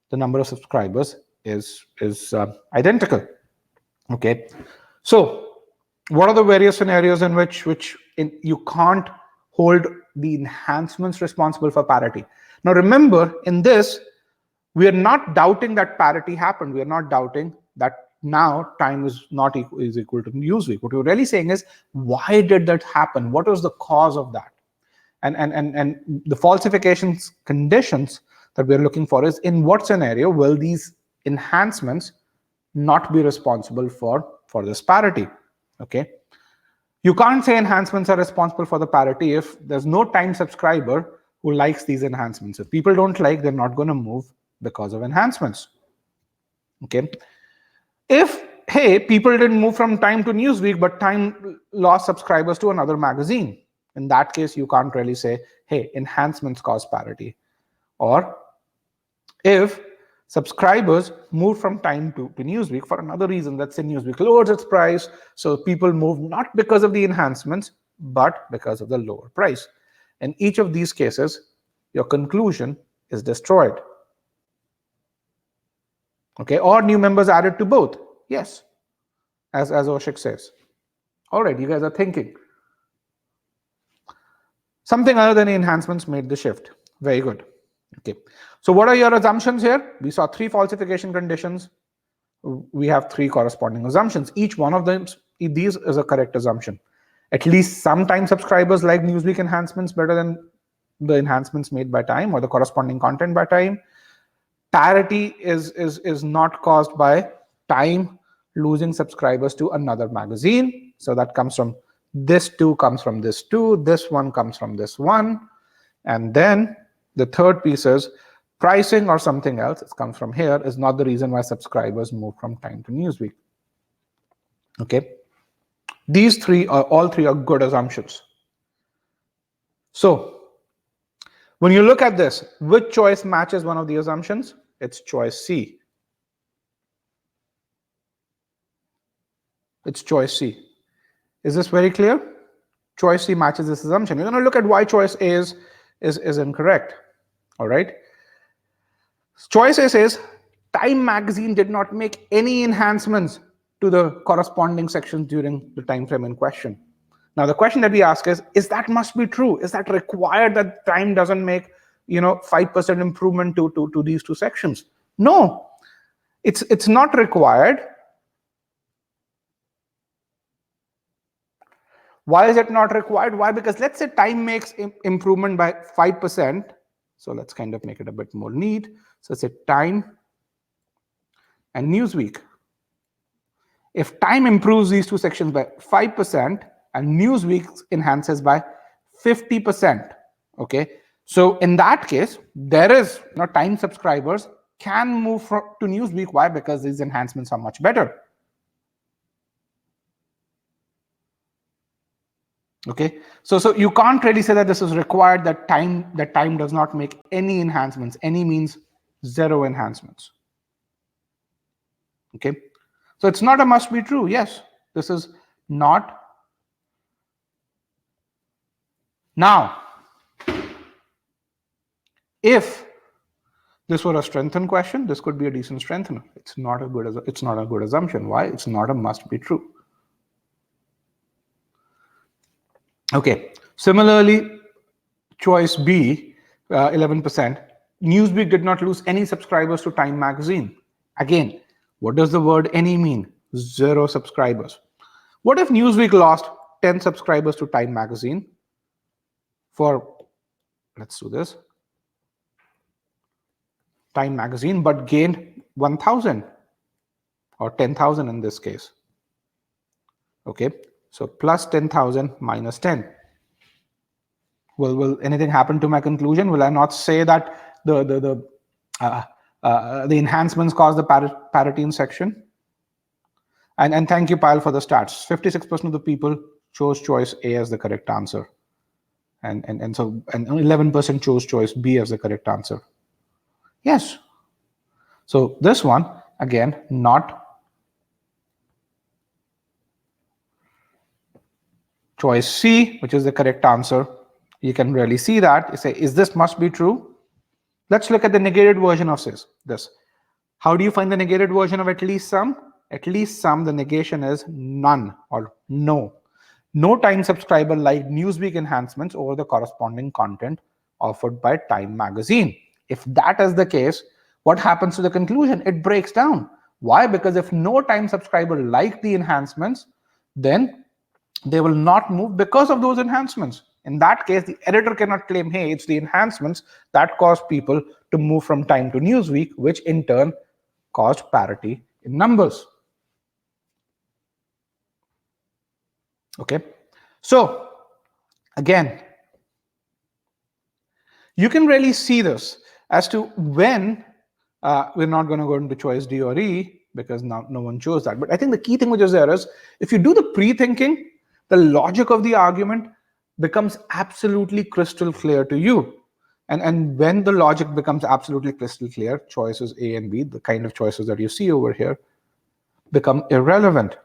the number of subscribers is identical. Okay. So what are the various scenarios in which you can't hold the enhancements responsible for parity? Now, remember, in this, we are not doubting that parity happened. We are not doubting that now Time is equal to Newsweek. What we're really saying is, why did that happen? What was the cause of that? And the falsifications conditions that we're looking for is, in what scenario will these enhancements not be responsible for this parity? Okay. You can't say enhancements are responsible for the parity if there's no Time subscriber who likes these enhancements. If people don't like, they're not going to move because of enhancements. Okay. If, hey, people didn't move from Time to Newsweek, but Time lost subscribers to another magazine, in that case, you can't really say, hey, enhancements cause parity. Or if subscribers move from Time to Newsweek for another reason, let's say Newsweek lowers its price, so people move not because of the enhancements, but because of the lower price. In each of these cases, your conclusion is destroyed. Okay, or new members added to both. Yes, as Oshik says. All right, you guys are thinking. Something other than the enhancements made the shift. Very good. Okay, so what are your assumptions here? We saw three falsification conditions. We have three corresponding assumptions. Each one of them, these is a correct assumption. At least some Time subscribers like Newsweek enhancements better than the enhancements made by Time or the corresponding content by Time. Parity is not caused by Time losing subscribers to another magazine. So that comes from this 2 comes from this 2, this 1 comes from this 1, and then the third piece is pricing or something else, it comes from here, is not the reason why subscribers move from Time to Newsweek. Okay, these all three are good assumptions. So when you look at this, which choice matches one of the assumptions? It's choice C. It's choice C. Is this very clear? Choice C matches this assumption. We're going to look at why choice A is incorrect. All right. Choice A says Time magazine did not make any enhancements to the corresponding sections during the time frame in question. Now the question that we ask is that must be true? Is that required that Time doesn't make 5% improvement to these two sections? No, it's not required. Why is it not required? Why? Because let's say Time makes improvement by 5%. So let's kind of make it a bit more neat. So let's say Time and Newsweek. If Time improves these two sections by 5% and Newsweek enhances by 50%, okay? So in that case, there is Time subscribers can move to Newsweek. Why? Because these enhancements are much better. Okay, so you can't really say that this is required, that time does not make any enhancements. Any means zero enhancements. Okay, so it's not a must be true. Yes, this is not. Now, if this were a strengthened question, this could be a decent strengthener. It's not a good assumption. Why? It's not a must be true. Okay, similarly, choice B, 11%, Newsweek did not lose any subscribers to Time magazine. Again, what does the word any mean? Zero subscribers. What if Newsweek lost 10 subscribers to Time magazine for, let's do this, Time magazine, but gained 1,000 or 10,000 in this case? Okay, so plus 10,000 minus 10. Will anything happen to my conclusion? Will I not say that the enhancements cause the parity in section? And thank you, Pyle, for the stats. 56% of the people chose choice A as the correct answer, and 11% chose choice B as the correct answer. Yes. So this one again not choice C, which is the correct answer. You can really see that. You say, is this must be true? Let's look at the negated version of this. How do you find the negated version of at least some? At least some, the negation is none or no. No Time subscriber liked Newsweek enhancements over the corresponding content offered by Time magazine. If that is the case, what happens to the conclusion? It breaks down. Why? Because if no Time subscriber liked the enhancements, then they will not move because of those enhancements. In that case, the editor cannot claim, hey, it's the enhancements that caused people to move from Time to Newsweek, which in turn caused parity in numbers. Okay, so again, you can really see this as to when we're not going to go into choice D or E because no one chose that. But I think the key thing which is there is if you do the pre-thinking, the logic of the argument becomes absolutely crystal clear to you. And when the logic becomes absolutely crystal clear, choices A and B, the kind of choices that you see over here, become irrelevant.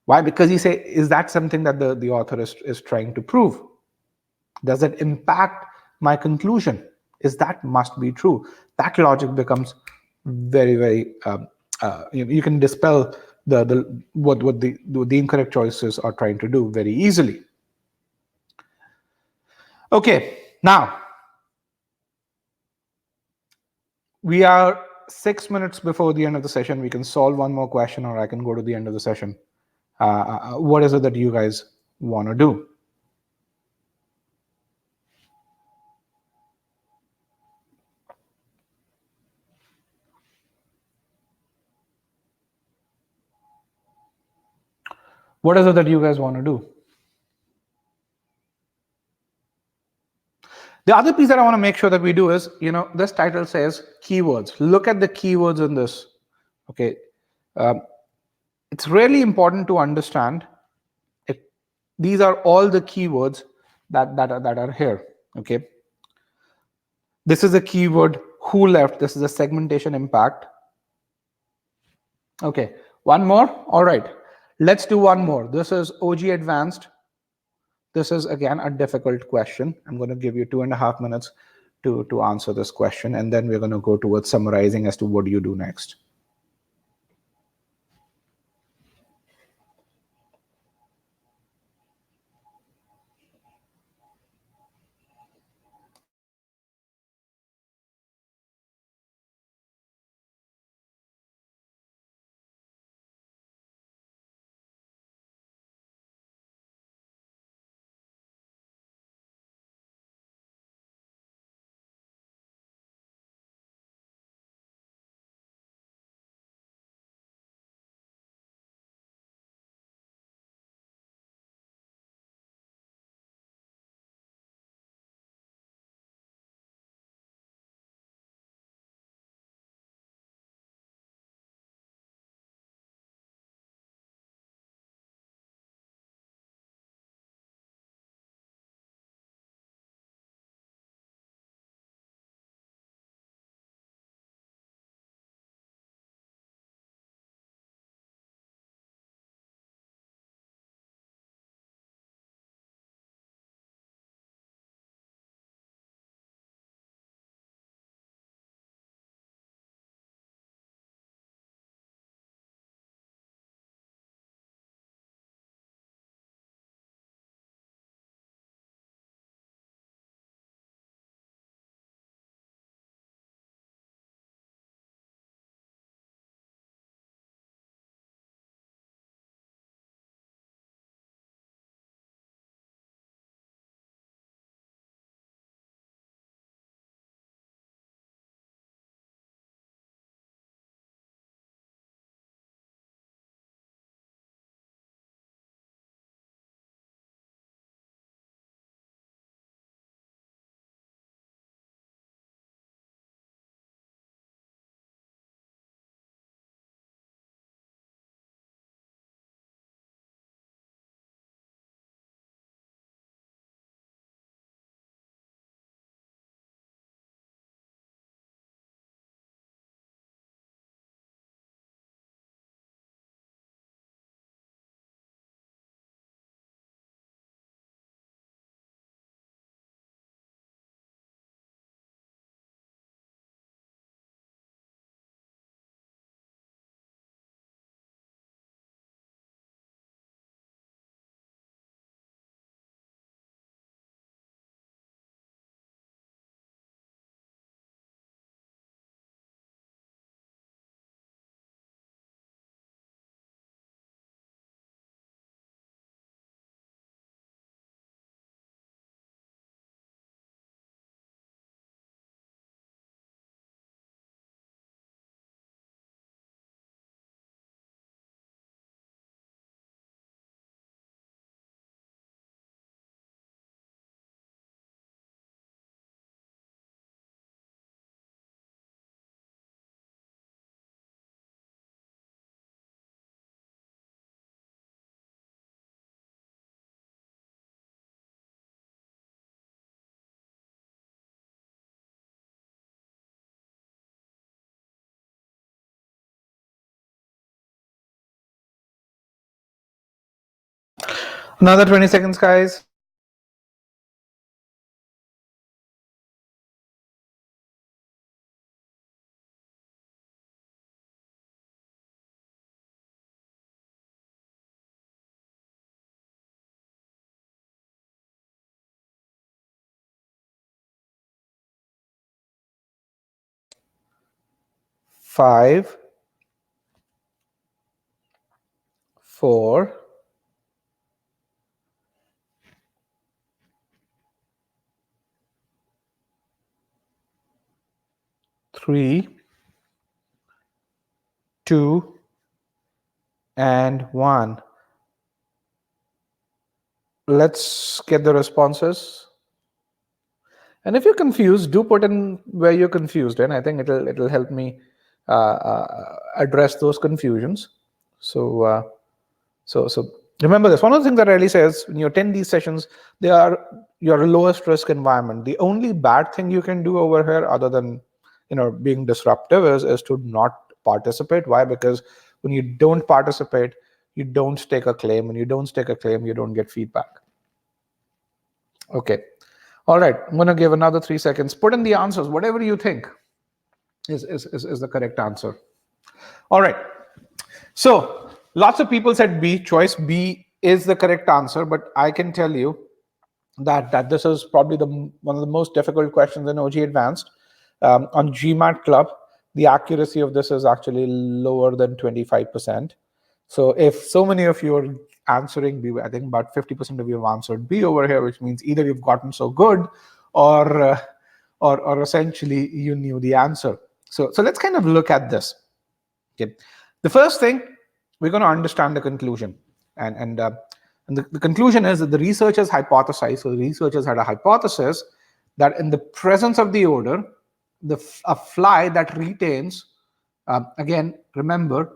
Why? Because you say, is that something that the author is trying to prove? Does it impact my conclusion? Is that must be true? That logic becomes very, very, you can dispel what the incorrect choices are trying to do very easily. Okay, now we are 6 minutes before the end of the session. We can solve one more question, or I can go to the end of the session. What is it that you guys want to do? What is it that you guys want to do? The other piece that I want to make sure that we do is, this title says keywords. Look at the keywords in this. Okay. It's really important to understand if these are all the keywords that are here. Okay. This is a keyword who left. This is a segmentation impact. Okay. One more. All right. Let's do one more. This is OG advanced. This is again a difficult question. I'm going to give you 2.5 minutes to answer this question, and then we're going to go towards summarizing as to what do you do next. Another 20 seconds, guys. Five, 4, 3, 2, and 1. let's get the responses. And if you're confused, do put in where you're confused, and I think it'll help me address those confusions. So remember this. One of the things that I really says when you attend these sessions, they are your lowest risk environment. The only bad thing you can do over here, other than being disruptive, is to not participate. Why? Because when you don't participate, you don't stake a claim. When you don't stake a claim, you don't get feedback. Okay. All right. I'm going to give another 3 seconds. Put in the answers, whatever you think is the correct answer. All right. So lots of people said B. Choice B is the correct answer, but I can tell you that this is probably one of the most difficult questions in OG Advanced. On GMAT Club, the accuracy of this is actually lower than 25%. So if so many of you are answering B, I think about 50% of you have answered B over here, which means either you've gotten so good or essentially you knew the answer. So let's kind of look at this. Okay. The first thing, we're going to understand the conclusion. And the conclusion is that the researchers hypothesized, so the researchers had a hypothesis that in the presence of the odor, a fly that retains, again, remember,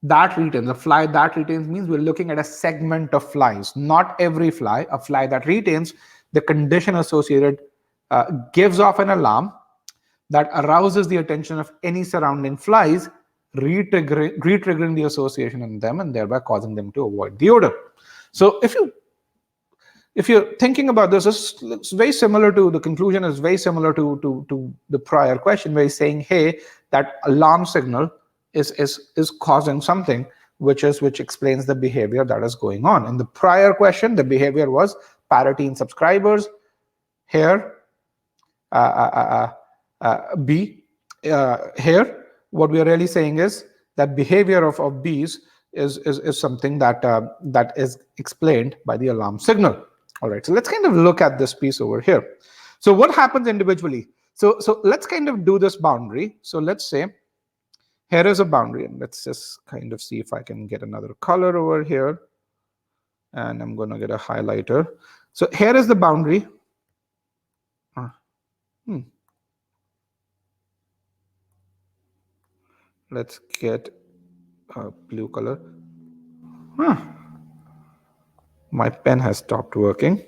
that retains, a fly that retains means we're looking at a segment of flies, not every fly. A fly that retains, the condition associated gives off an alarm that arouses the attention of any surrounding flies, re-triggering the association in them and thereby causing them to avoid the odor. So if you're thinking about this, it's very similar to the conclusion is very similar to the prior question where he's saying, hey, that alarm signal is causing something which explains the behavior that is going on. In the prior question, the behavior was parity in subscribers. Here, B. Here, what we are really saying is that behavior of bees is something that is explained by the alarm signal. All right, so let's kind of look at this piece over here. So what happens individually? So let's kind of do this boundary. So let's say here is a boundary, and let's just kind of see if I can get another color over here. And I'm going to get a highlighter. So here is the boundary. Let's get a blue color. My pen has stopped working.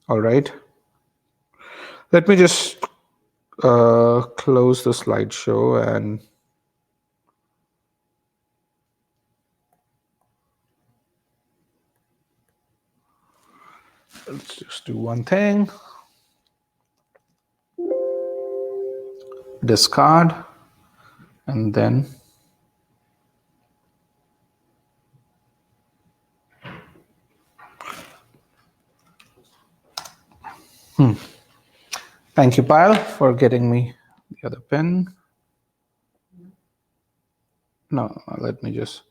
All right. Let me just close the slideshow and let's just do one thing. Discard, and then Thank you, Pyle, for getting me the other pen. No, let me just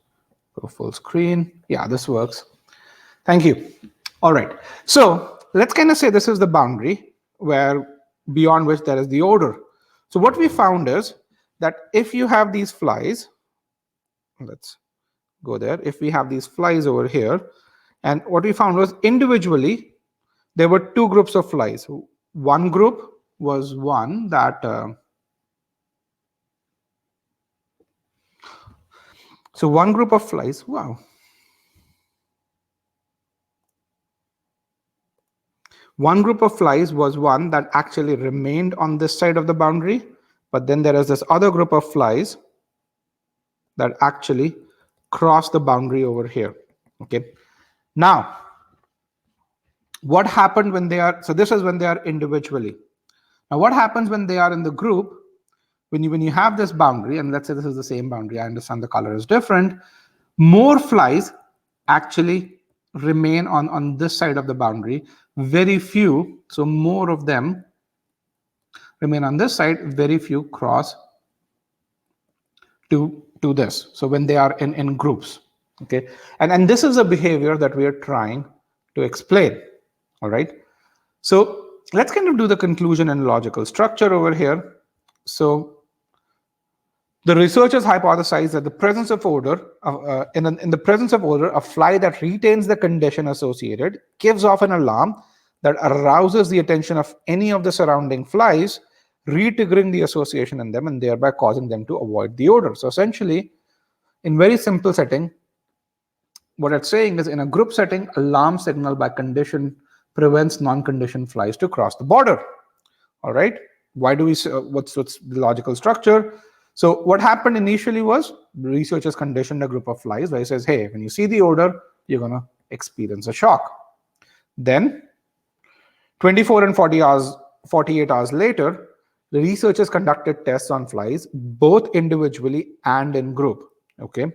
go full screen. Yeah, this works. Thank you. All right. So let's kind of say this is the boundary where beyond which there is the odor. So what we found is that if you have these flies, let's go there. If we have these flies over here, and what we found was individually, there were two groups of flies. One group was one that, so one group of flies, wow. One group of flies was one that actually remained on this side of the boundary, but then there is this other group of flies that actually crossed the boundary over here. Okay. Now, what happened when they are, so this is when they are individually. Now, what happens when they are in the group? When you have this boundary, and let's say this is the same boundary, I understand the color is different, more flies actually remain on this side of the boundary. Very few, so more of them remain on this side, very few cross to this. So when they are in groups, okay? And this is a behavior that we are trying to explain, all right? So let's kind of do the conclusion and logical structure over here. So The researchers hypothesized that the presence of odor, in the presence of odor, a fly that retains the condition associated gives off an alarm that arouses the attention of any of the surrounding flies, re-triggering the association in them and thereby causing them to avoid the odor. So essentially, in very simple setting, what it's saying is in a group setting, alarm signal by condition prevents non-conditioned flies to cross the border. All right. Why do we? What's the logical structure? So what happened initially was researchers conditioned a group of flies where it says, hey, when you see the odor, you're going to experience a shock. Then 24 and 48 hours later, the researchers conducted tests on flies, both individually and in group, okay,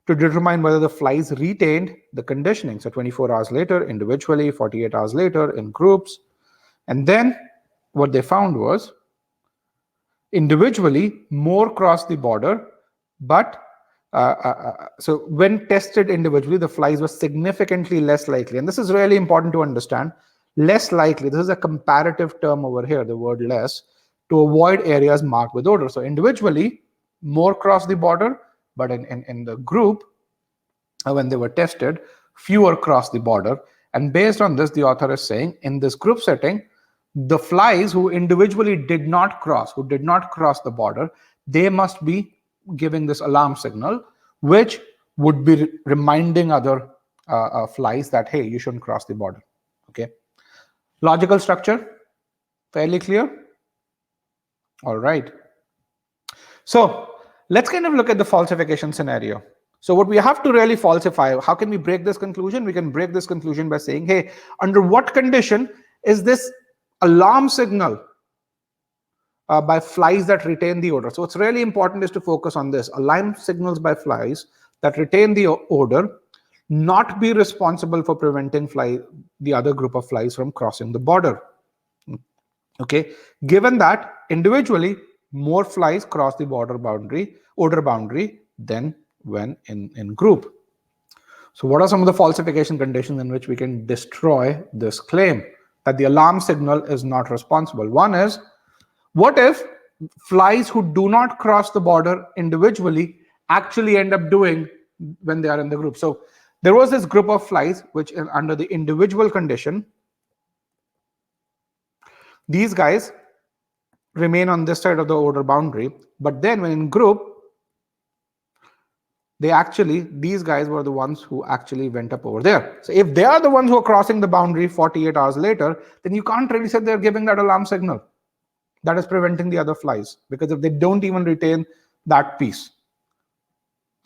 to determine whether the flies retained the conditioning. So 24 hours later, individually, 48 hours later, in groups. And then what they found was individually, more crossed the border, but so when tested individually, the flies were significantly less likely. And this is really important to understand. Less likely, this is a comparative term over here, the word less, to avoid areas marked with odor. So individually, more crossed the border, but in the group, when they were tested, fewer crossed the border. And based on this, the author is saying, in this group setting, the flies who individually did not cross the border, they must be giving this alarm signal, which would be reminding other flies that, hey, you shouldn't cross the border. Okay. Logical structure, fairly clear? All right. So let's kind of look at the falsification scenario. So what we have to really falsify, how can we break this conclusion? We can break this conclusion by saying, hey, under what condition is this alarm signal by flies that retain the odor? So what's really important is to focus on this. Alarm signals by flies that retain the odor not be responsible for preventing the other group of flies from crossing the border. Okay, given that individually more flies cross the odor boundary than when in group. So what are some of the falsification conditions in which we can destroy this claim that the alarm signal is not responsible? One is, what if flies who do not cross the border individually actually end up doing when they are in the group? So there was this group of flies which under the individual condition, these guys remain on this side of the odor boundary, but then when in group, these guys were the ones who actually went up over there. So if they are the ones who are crossing the boundary 48 hours later, then you can't really say they're giving that alarm signal that is preventing the other flies, because if they don't even retain that piece.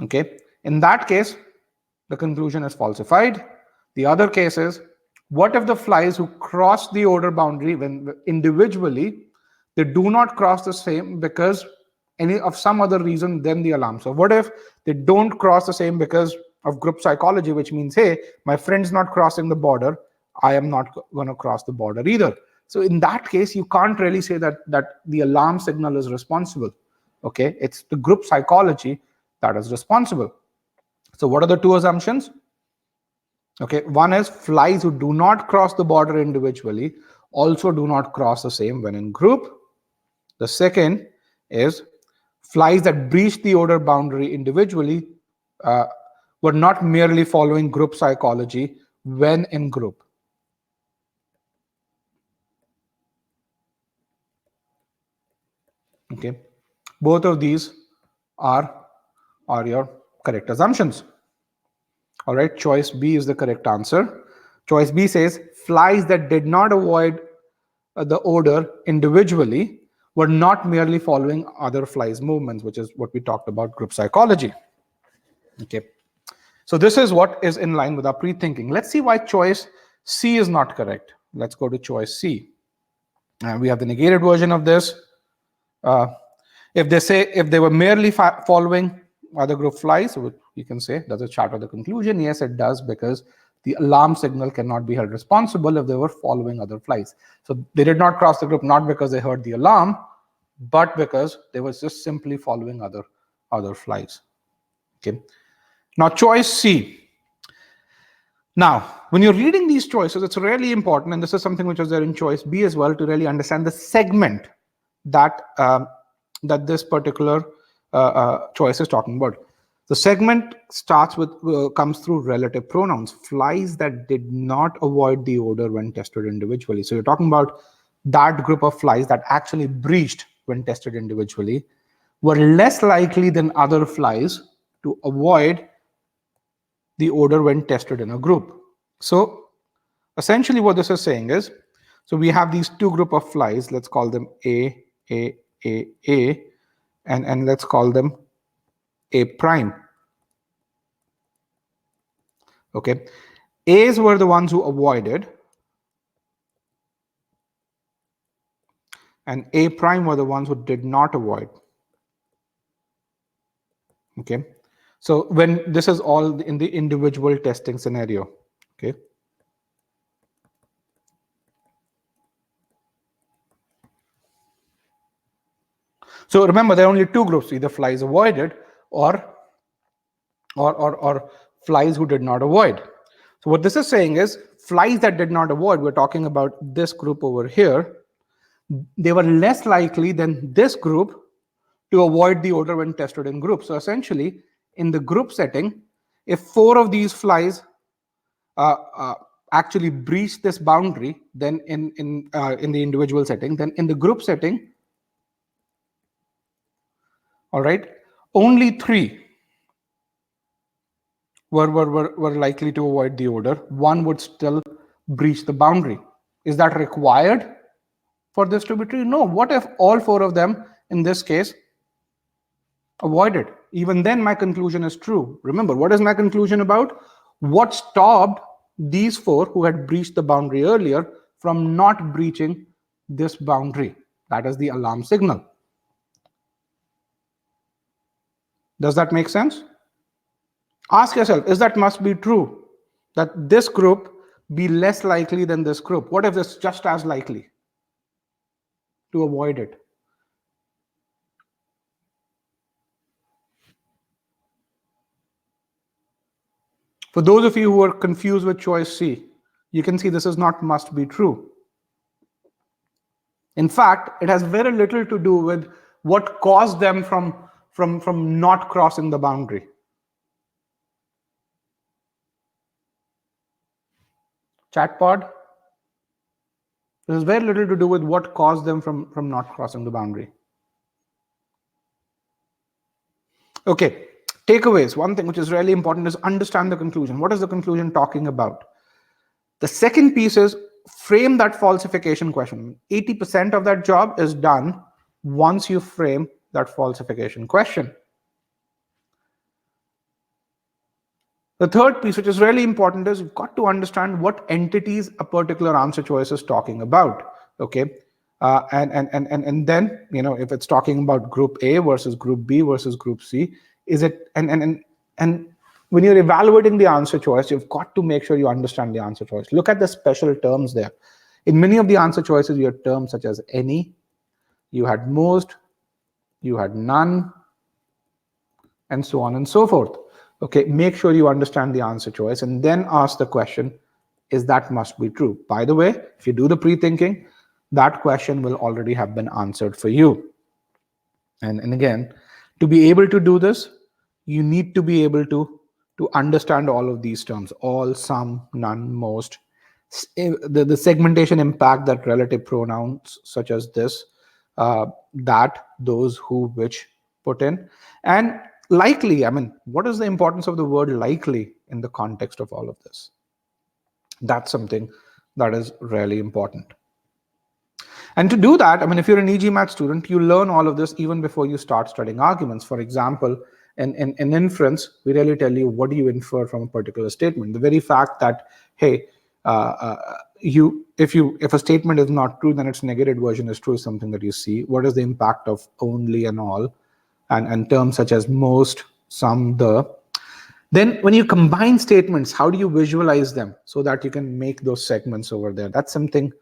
Okay, in that case, the conclusion is falsified. The other case is, what if the flies who cross the odor boundary when individually, they do not cross the same because of some other reason than the alarm? So what if they don't cross the same because of group psychology, which means, hey, my friend's not crossing the border, I am not going to cross the border either. So in that case, you can't really say that the alarm signal is responsible. Okay, it's the group psychology that is responsible. So what are the two assumptions? Okay, one is flies who do not cross the border individually also do not cross the same when in group. The second is flies that breach the odor boundary individually were not merely following group psychology when in group. Okay, both of these are your correct assumptions. All right, choice B is the correct answer. Choice B says flies that did not avoid the odor individually were not merely following other flies' movements, which is what we talked about, group psychology. Okay, so this is what is in line with our pre-thinking. Let's see why choice C is not correct. Let's go to choice C. And we have the negated version of this. If they were merely following other group flies, so you can say, does it shatter the conclusion? Yes, it does, because the alarm signal cannot be held responsible if they were following other flies. So they did not cross the group not because they heard the alarm, but because they were just simply following other flies. Okay. Now choice C. Now, when you're reading these choices, it's really important, and this is something which was there in choice B as well, to really understand the segment that that this particular choice is talking about. The segment starts with comes through relative pronouns, flies that did not avoid the odor when tested individually. So you're talking about that group of flies that actually breached when tested individually were less likely than other flies to avoid the odor when tested in a group. So essentially what this is saying is, so we have these two group of flies, let's call them A, and let's call them A prime. Okay, A's were the ones who avoided, and A prime were the ones who did not avoid. Okay, so when this is all in the individual testing scenario. Okay, so remember there are only two groups, either flies avoided or flies who did not avoid. So what this is saying is flies that did not avoid, we're talking about this group over here, they were less likely than this group to avoid the odor when tested in groups. So essentially, in the group setting, if 4 of these flies actually breach this boundary, then in the individual setting, then in the group setting, all right, only 3 were likely to avoid the odor. 1 would still breach the boundary. Is that required for this to be true? No. What if all 4 of them, in this case, avoided? Even then, my conclusion is true. Remember, what is my conclusion about? What stopped these 4 who had breached the boundary earlier from not breaching this boundary? That is the alarm signal. Does that make sense? Ask yourself, is that must be true? That this group be less likely than this group? What if it's just as likely to avoid it? For those of you who are confused with choice C, you can see this is not must be true. In fact, it has very little to do with what caused them from not crossing the boundary. Chat pod? This has very little to do with what caused them from not crossing the boundary. Okay, takeaways. One thing which is really important is understand the conclusion. What is the conclusion talking about? The second piece is frame that falsification question. 80% of that job is done once you frame that falsification question. The third piece, which is really important, is you've got to understand what entities a particular answer choice is talking about. Okay, and then, you know, if it's talking about group A versus group B versus group C, is it and when you're evaluating the answer choice, you've got to make sure you understand the answer choice. Look at the special terms there. In many of the answer choices, you had terms such as any, you had most, you had none, and so on and so forth. Okay, make sure you understand the answer choice and then ask the question, is that must be true? By the way, if you do the pre-thinking, that question will already have been answered for you. And again, to be able to do this, you need to be able to understand all of these terms, all, some, none, most, the segmentation impact that relative pronouns such as this, that, those, who, which put in, and likely. I mean, what is the importance of the word likely in the context of all of this? That's something that is really important. And to do that, I mean, if you're an e-GMAT student, you learn all of this even before you start studying arguments. For example, in inference, we really tell you what do you infer from a particular statement. The very fact that, hey, if a statement is not true, then its negated version is true is something that you see. What is the impact of only and all? And terms such as most, some, the. Then when you combine statements, how do you visualize them so that you can make those segments over there? That's something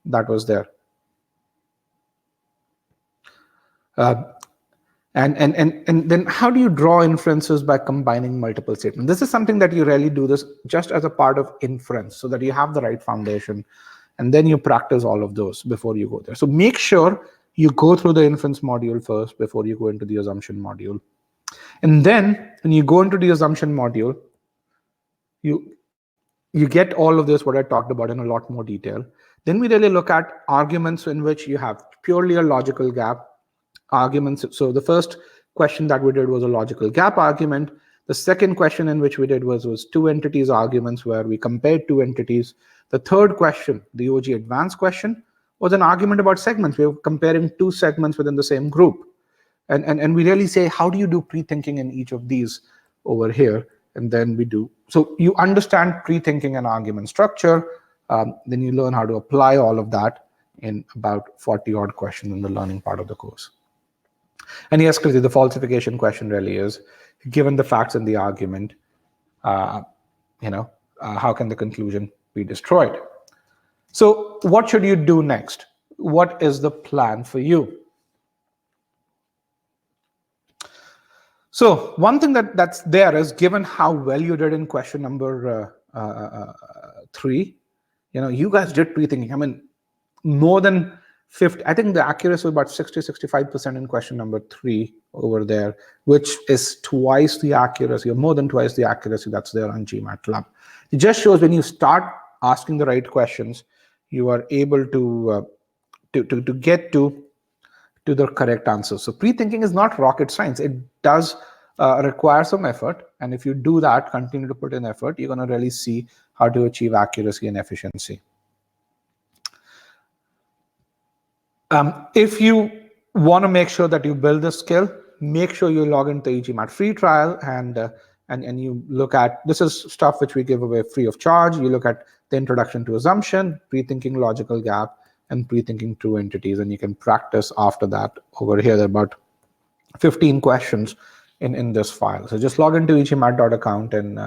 that was there. And then how do you draw inferences by combining multiple statements? This is something that you really do this just as a part of inference so that you have the right foundation, and then you practice all of those before you go there. So make sure You go through the inference module first before you go into the assumption module. And then when you go into the assumption module, you get all of this, what I talked about, in a lot more detail. Then we really look at arguments in which you have purely a logical gap arguments. So the first question that we did was a logical gap argument. The second question in which we did was two entities arguments, where we compared two entities. The third question, the OG advanced question, was an argument about segments. We were comparing two segments within the same group. And we really say, how do you do pre-thinking in each of these over here? And then we do. So you understand pre-thinking and argument structure. Then you learn how to apply all of that in about 40 odd questions in the learning part of the course. And yes, Kriti, the falsification question really is, given the facts and the argument, how can the conclusion be destroyed? So what should you do next? What is the plan for you? So one thing that's there is, given how well you did in question number 3, you guys did pre-thinking. I mean, more than 50, I think the accuracy was about 60-65% in question number 3 over there, which is twice the accuracy, or more than twice the accuracy that's there on GMAT Lab. It just shows when you start asking the right questions, you are able to get to the correct answer. So pre-thinking is not rocket science. It does require some effort, and if you do that, continue to put in effort, you're going to really see how to achieve accuracy and efficiency. If you want to make sure that you build this skill, make sure you log into the e-GMAT free trial, and you look at, this is stuff which we give away free of charge. You look at the introduction to assumption, pre-thinking logical gap, and pre-thinking true entities, and you can practice after that over here. There are about 15 questions in this file. So just log into e-GMAT.account and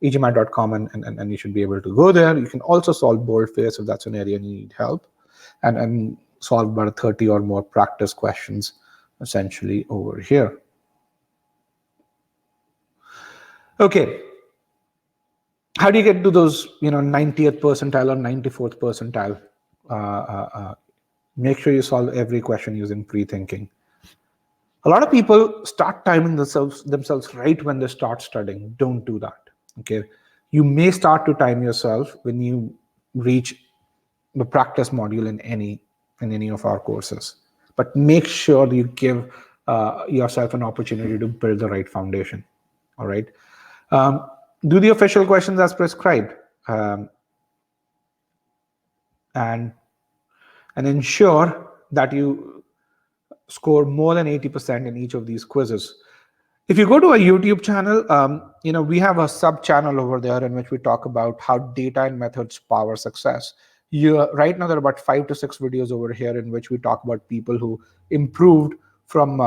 e-GMAT.com, and you should be able to go there. You can also solve boldface if that's an area you need help, and solve about 30 or more practice questions essentially over here. Okay, how do you get to those 90th percentile or 94th percentile? Make sure you solve every question using pre-thinking. A lot of people start timing themselves right when they start studying. Don't do that. Okay, you may start to time yourself when you reach the practice module in any of our courses, but make sure you give yourself an opportunity to build the right foundation. All right, do the official questions as prescribed, and ensure that you score more than 80% in each of these quizzes. If you go to our YouTube channel, we have a sub channel over there in which we talk about how data and methods power success. Right now there are about 5 to 6 videos over here in which we talk about people who improved from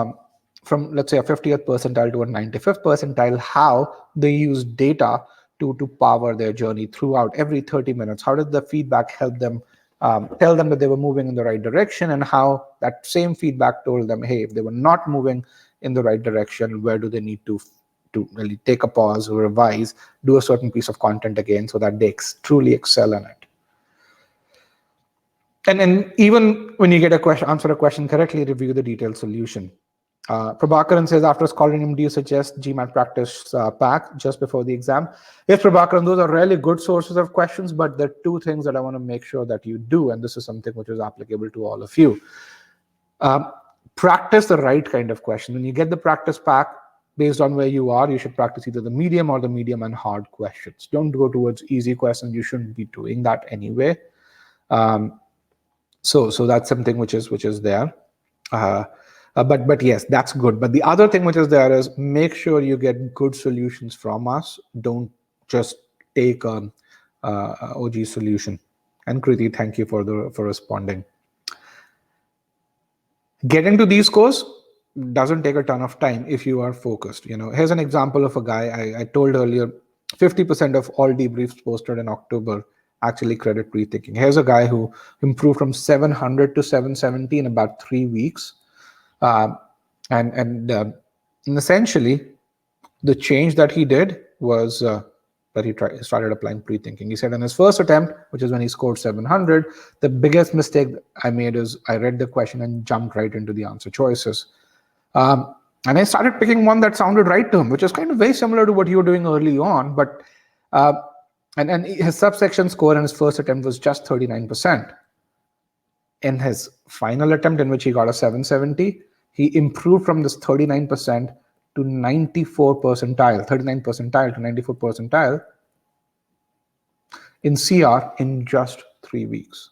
let's say a 50th percentile to a 95th percentile, how they use data to power their journey throughout. Every 30 minutes, how did the feedback help them tell them that they were moving in the right direction, and how that same feedback told them, hey, if they were not moving in the right direction, where do they need to really take a pause, revise, do a certain piece of content again, so that they truly excel in it. And then even when you get a question, answer a question correctly, review the detailed solution. Prabhakaran says, after calling him, do you suggest GMAT practice pack just before the exam? Yes, Prabhakaran, those are really good sources of questions, but there are 2 things that I want to make sure that you do, and this is something which is applicable to all of you. Practice the right kind of question. When you get the practice pack, based on where you are, you should practice either the medium or the medium and hard questions. Don't go towards easy questions. You shouldn't be doing that anyway. So that's something which is there. But yes, that's good. But the other thing which is there is, make sure you get good solutions from us. Don't just take an OG solution. And Kriti, thank you for responding. Getting to these scores doesn't take a ton of time if you are focused. Here's an example of a guy I told earlier. 50% of all debriefs posted in October actually credit pre-thinking. Here's a guy who improved from 700 to 770 in about 3 weeks. And essentially, the change that he did was that he started applying pre-thinking. He said in his first attempt, which is when he scored 700, the biggest mistake I made is I read the question and jumped right into the answer choices. And I started picking one that sounded right to him, which is kind of very similar to what you were doing early on. But and his subsection score in his first attempt was just 39%. In his final attempt, in which he got a 770, he improved from this 39% to 94 percentile, 39 percentile to 94 percentile in CR in just 3 weeks.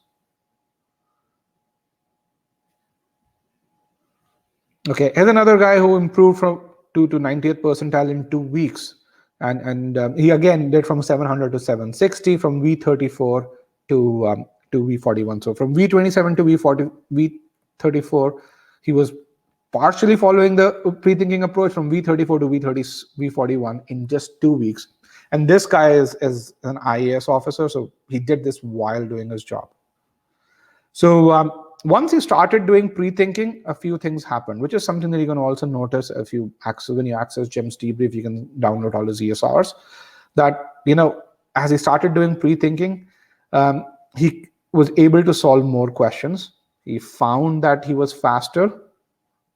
Okay, here's another guy who improved from to 90th percentile in 2 weeks. And he again did from 700 to 760, from V34 to V41. So from V27 to V34, he was partially following the pre-thinking approach from V34 to V41 in just 2 weeks. And this guy is an IAS officer, so he did this while doing his job. So once you started doing pre-thinking, a few things happened, which is something that you're going to also notice if you when you access Jim's debrief, you can download all his ESRs. That, as he started doing pre-thinking, he was able to solve more questions. He found that he was faster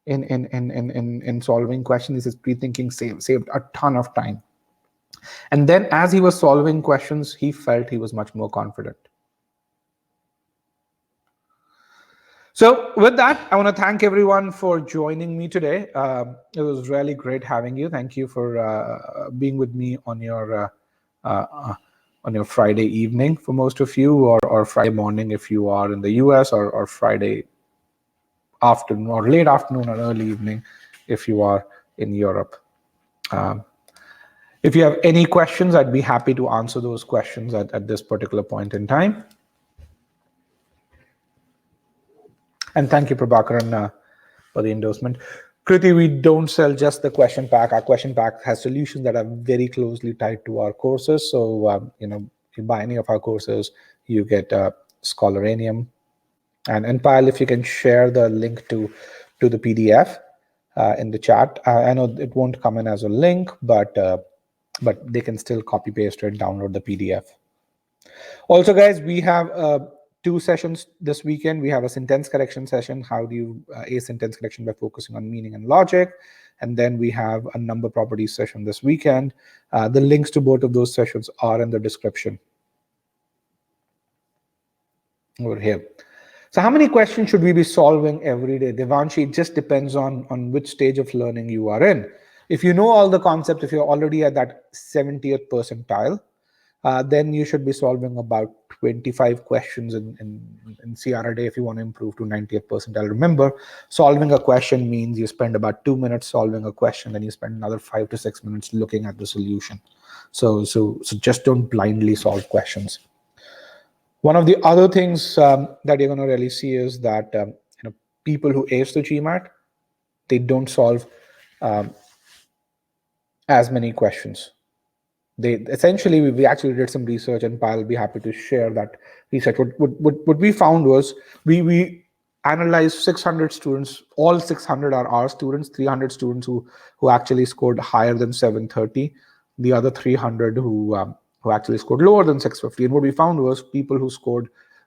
in solving questions. His pre-thinking saved a ton of time. And then as he was solving questions, he felt he was much more confident. So with that, I want to thank everyone for joining me today. It was really great having you. Thank you for being with me on your Friday evening for most of you, or Friday morning if you are in the US, or Friday afternoon or late afternoon or early evening if you are in Europe. If you have any questions, I'd be happy to answer those questions at this particular point in time. And thank you, Prabhakaran, for the endorsement. Kriti, we don't sell just the question pack. Our question pack has solutions that are very closely tied to our courses. So, if you buy any of our courses, you get Scholaranium. And Payal, if you can share the link to the PDF in the chat. I know it won't come in as a link, but they can still copy paste it, download the PDF. Also, guys, we have 2 sessions this weekend. We have a sentence correction session. How do you ace sentence correction by focusing on meaning and logic? And then we have a number properties session this weekend. The links to both of those sessions are in the description over here. So how many questions should we be solving every day? Devanshi, it just depends on which stage of learning you are in. If you know all the concepts, if you're already at that 70th percentile, then you should be solving about 25 questions in CR a day if you want to improve to 90th percentile. Remember, solving a question means you spend about 2 minutes solving a question, then you spend another 5 to 6 minutes looking at the solution. So just don't blindly solve questions. One of the other things that you're going to really see is that people who ace the GMAT, they don't solve as many questions. They essentially, we actually did some research, and I'll be happy to share that research. What we found was we analyzed 600 students. All 600 are our students. 300 students who actually scored higher than 730. The other 300 who actually scored lower than 650. And what we found was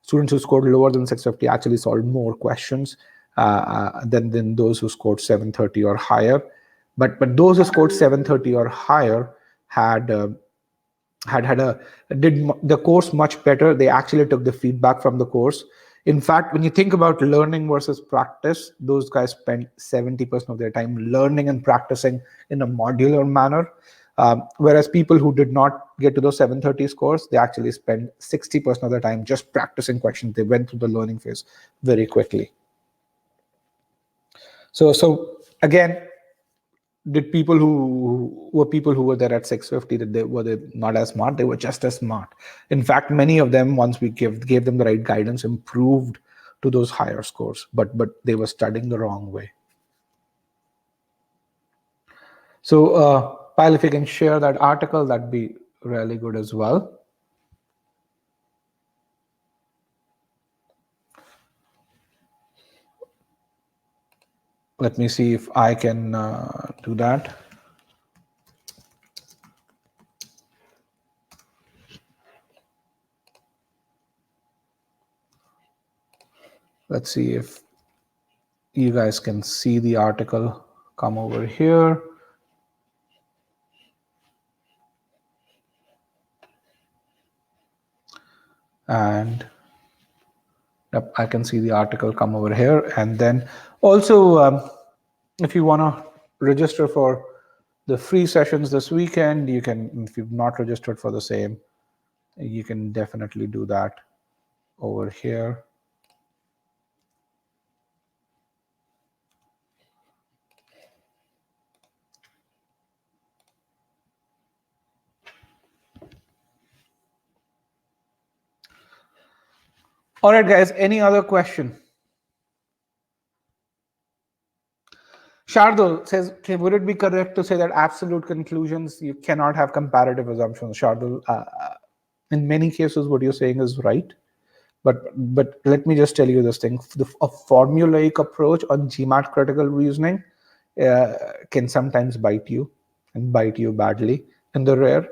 students who scored lower than 650 actually solved more questions than those who scored 730 or higher. But those who scored 730 or higher did the course much better. They actually took the feedback from the course. In fact, when you think about learning versus practice, those guys spend 70% of their time learning and practicing in a modular manner. Whereas people who did not get to those 730 scores, they actually spend 60% of their time just practicing questions. They went through the learning phase very quickly. So again, did people who were there at 650, were they not as smart? They were just as smart. In fact, many of them, once we gave them the right guidance, improved to those higher scores, but they were studying the wrong way. So Payal, if you can share that article, that'd be really good as well. Let me see if I can do that. Let's see if you guys can see the article. Come over here. And yep, I can see the article come over here. And then also, if you want to register for the free sessions this weekend, you can, if you've not registered for the same, you can definitely do that over here. All right, guys, any other question? Shardul says, would it be correct to say that absolute conclusions, you cannot have comparative assumptions? Shardul, in many cases, what you're saying is right. But let me just tell you this thing. A formulaic approach on GMAT critical reasoning can sometimes bite you, and bite you badly in the rear.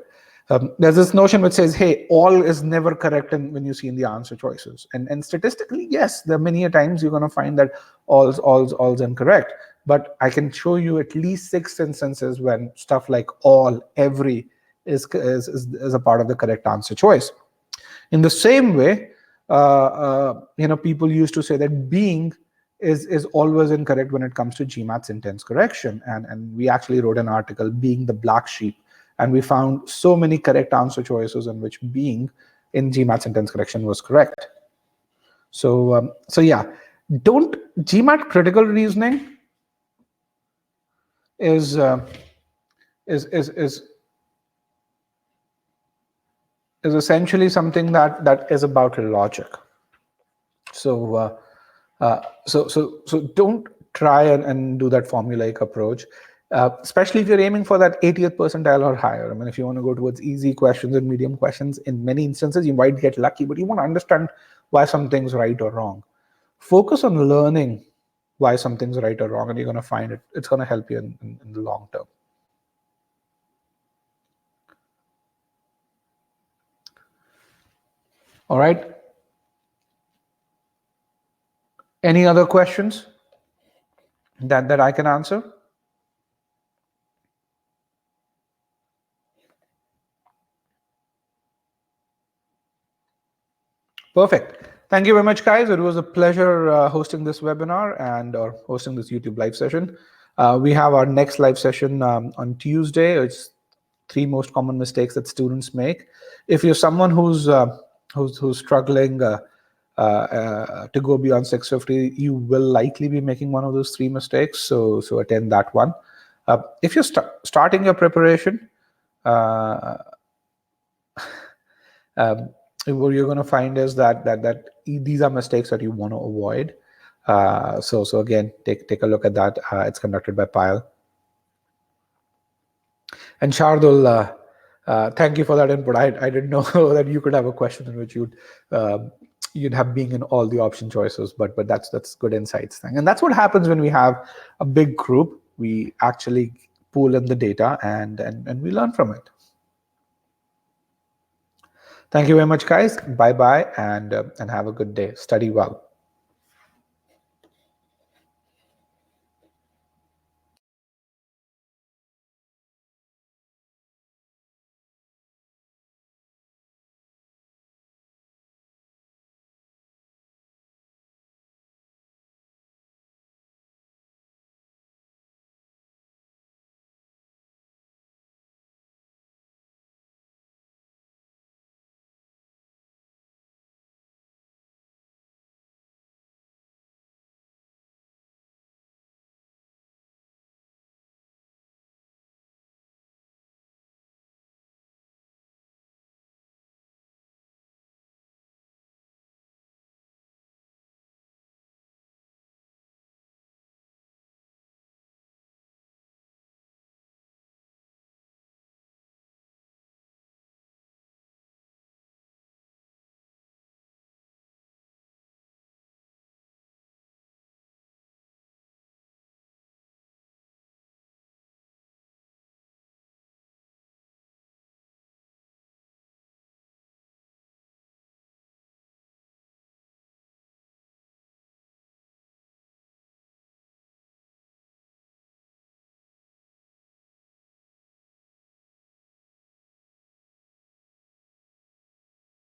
There's this notion which says, hey, all is never correct when you see in the answer choices. And statistically, yes, there are many a times you're going to find that all's incorrect. But I can show you at least 6 instances when stuff like all, every is a part of the correct answer choice. In the same way, people used to say that being is always incorrect when it comes to GMAT sentence correction. And we actually wrote an article, Being the Black Sheep, and we found so many correct answer choices in which being in GMAT sentence correction was correct. So yeah, GMAT critical reasoning is essentially something that is about logic. So don't try and do that formulaic approach, especially if you're aiming for that 80th percentile or higher. I mean, if you want to go towards easy questions and medium questions, in many instances, you might get lucky, but you want to understand why something's right or wrong. Focus on learning why something's right or wrong, and you're going to find it's going to help you in the long term. All right. Any other questions that I can answer? Perfect. Thank you very much, guys. It was a pleasure hosting this webinar or hosting this YouTube live session. We have our next live session on Tuesday. It's 3 most common mistakes that students make. If you're someone who's struggling to go beyond 650, you will likely be making one of those 3 mistakes. So attend that one. If you're starting your preparation, what you're going to find is that these are mistakes that you want to avoid. So again, take a look at that. It's conducted by Payal. And Shardul, thank you for that input. I didn't know that you could have a question in which you'd have being in all the option choices, but that's good insights. And that's what happens when we have a big group. We actually pool in the data and we learn from it. Thank you very much, guys. Bye-bye, and have a good day. Study well.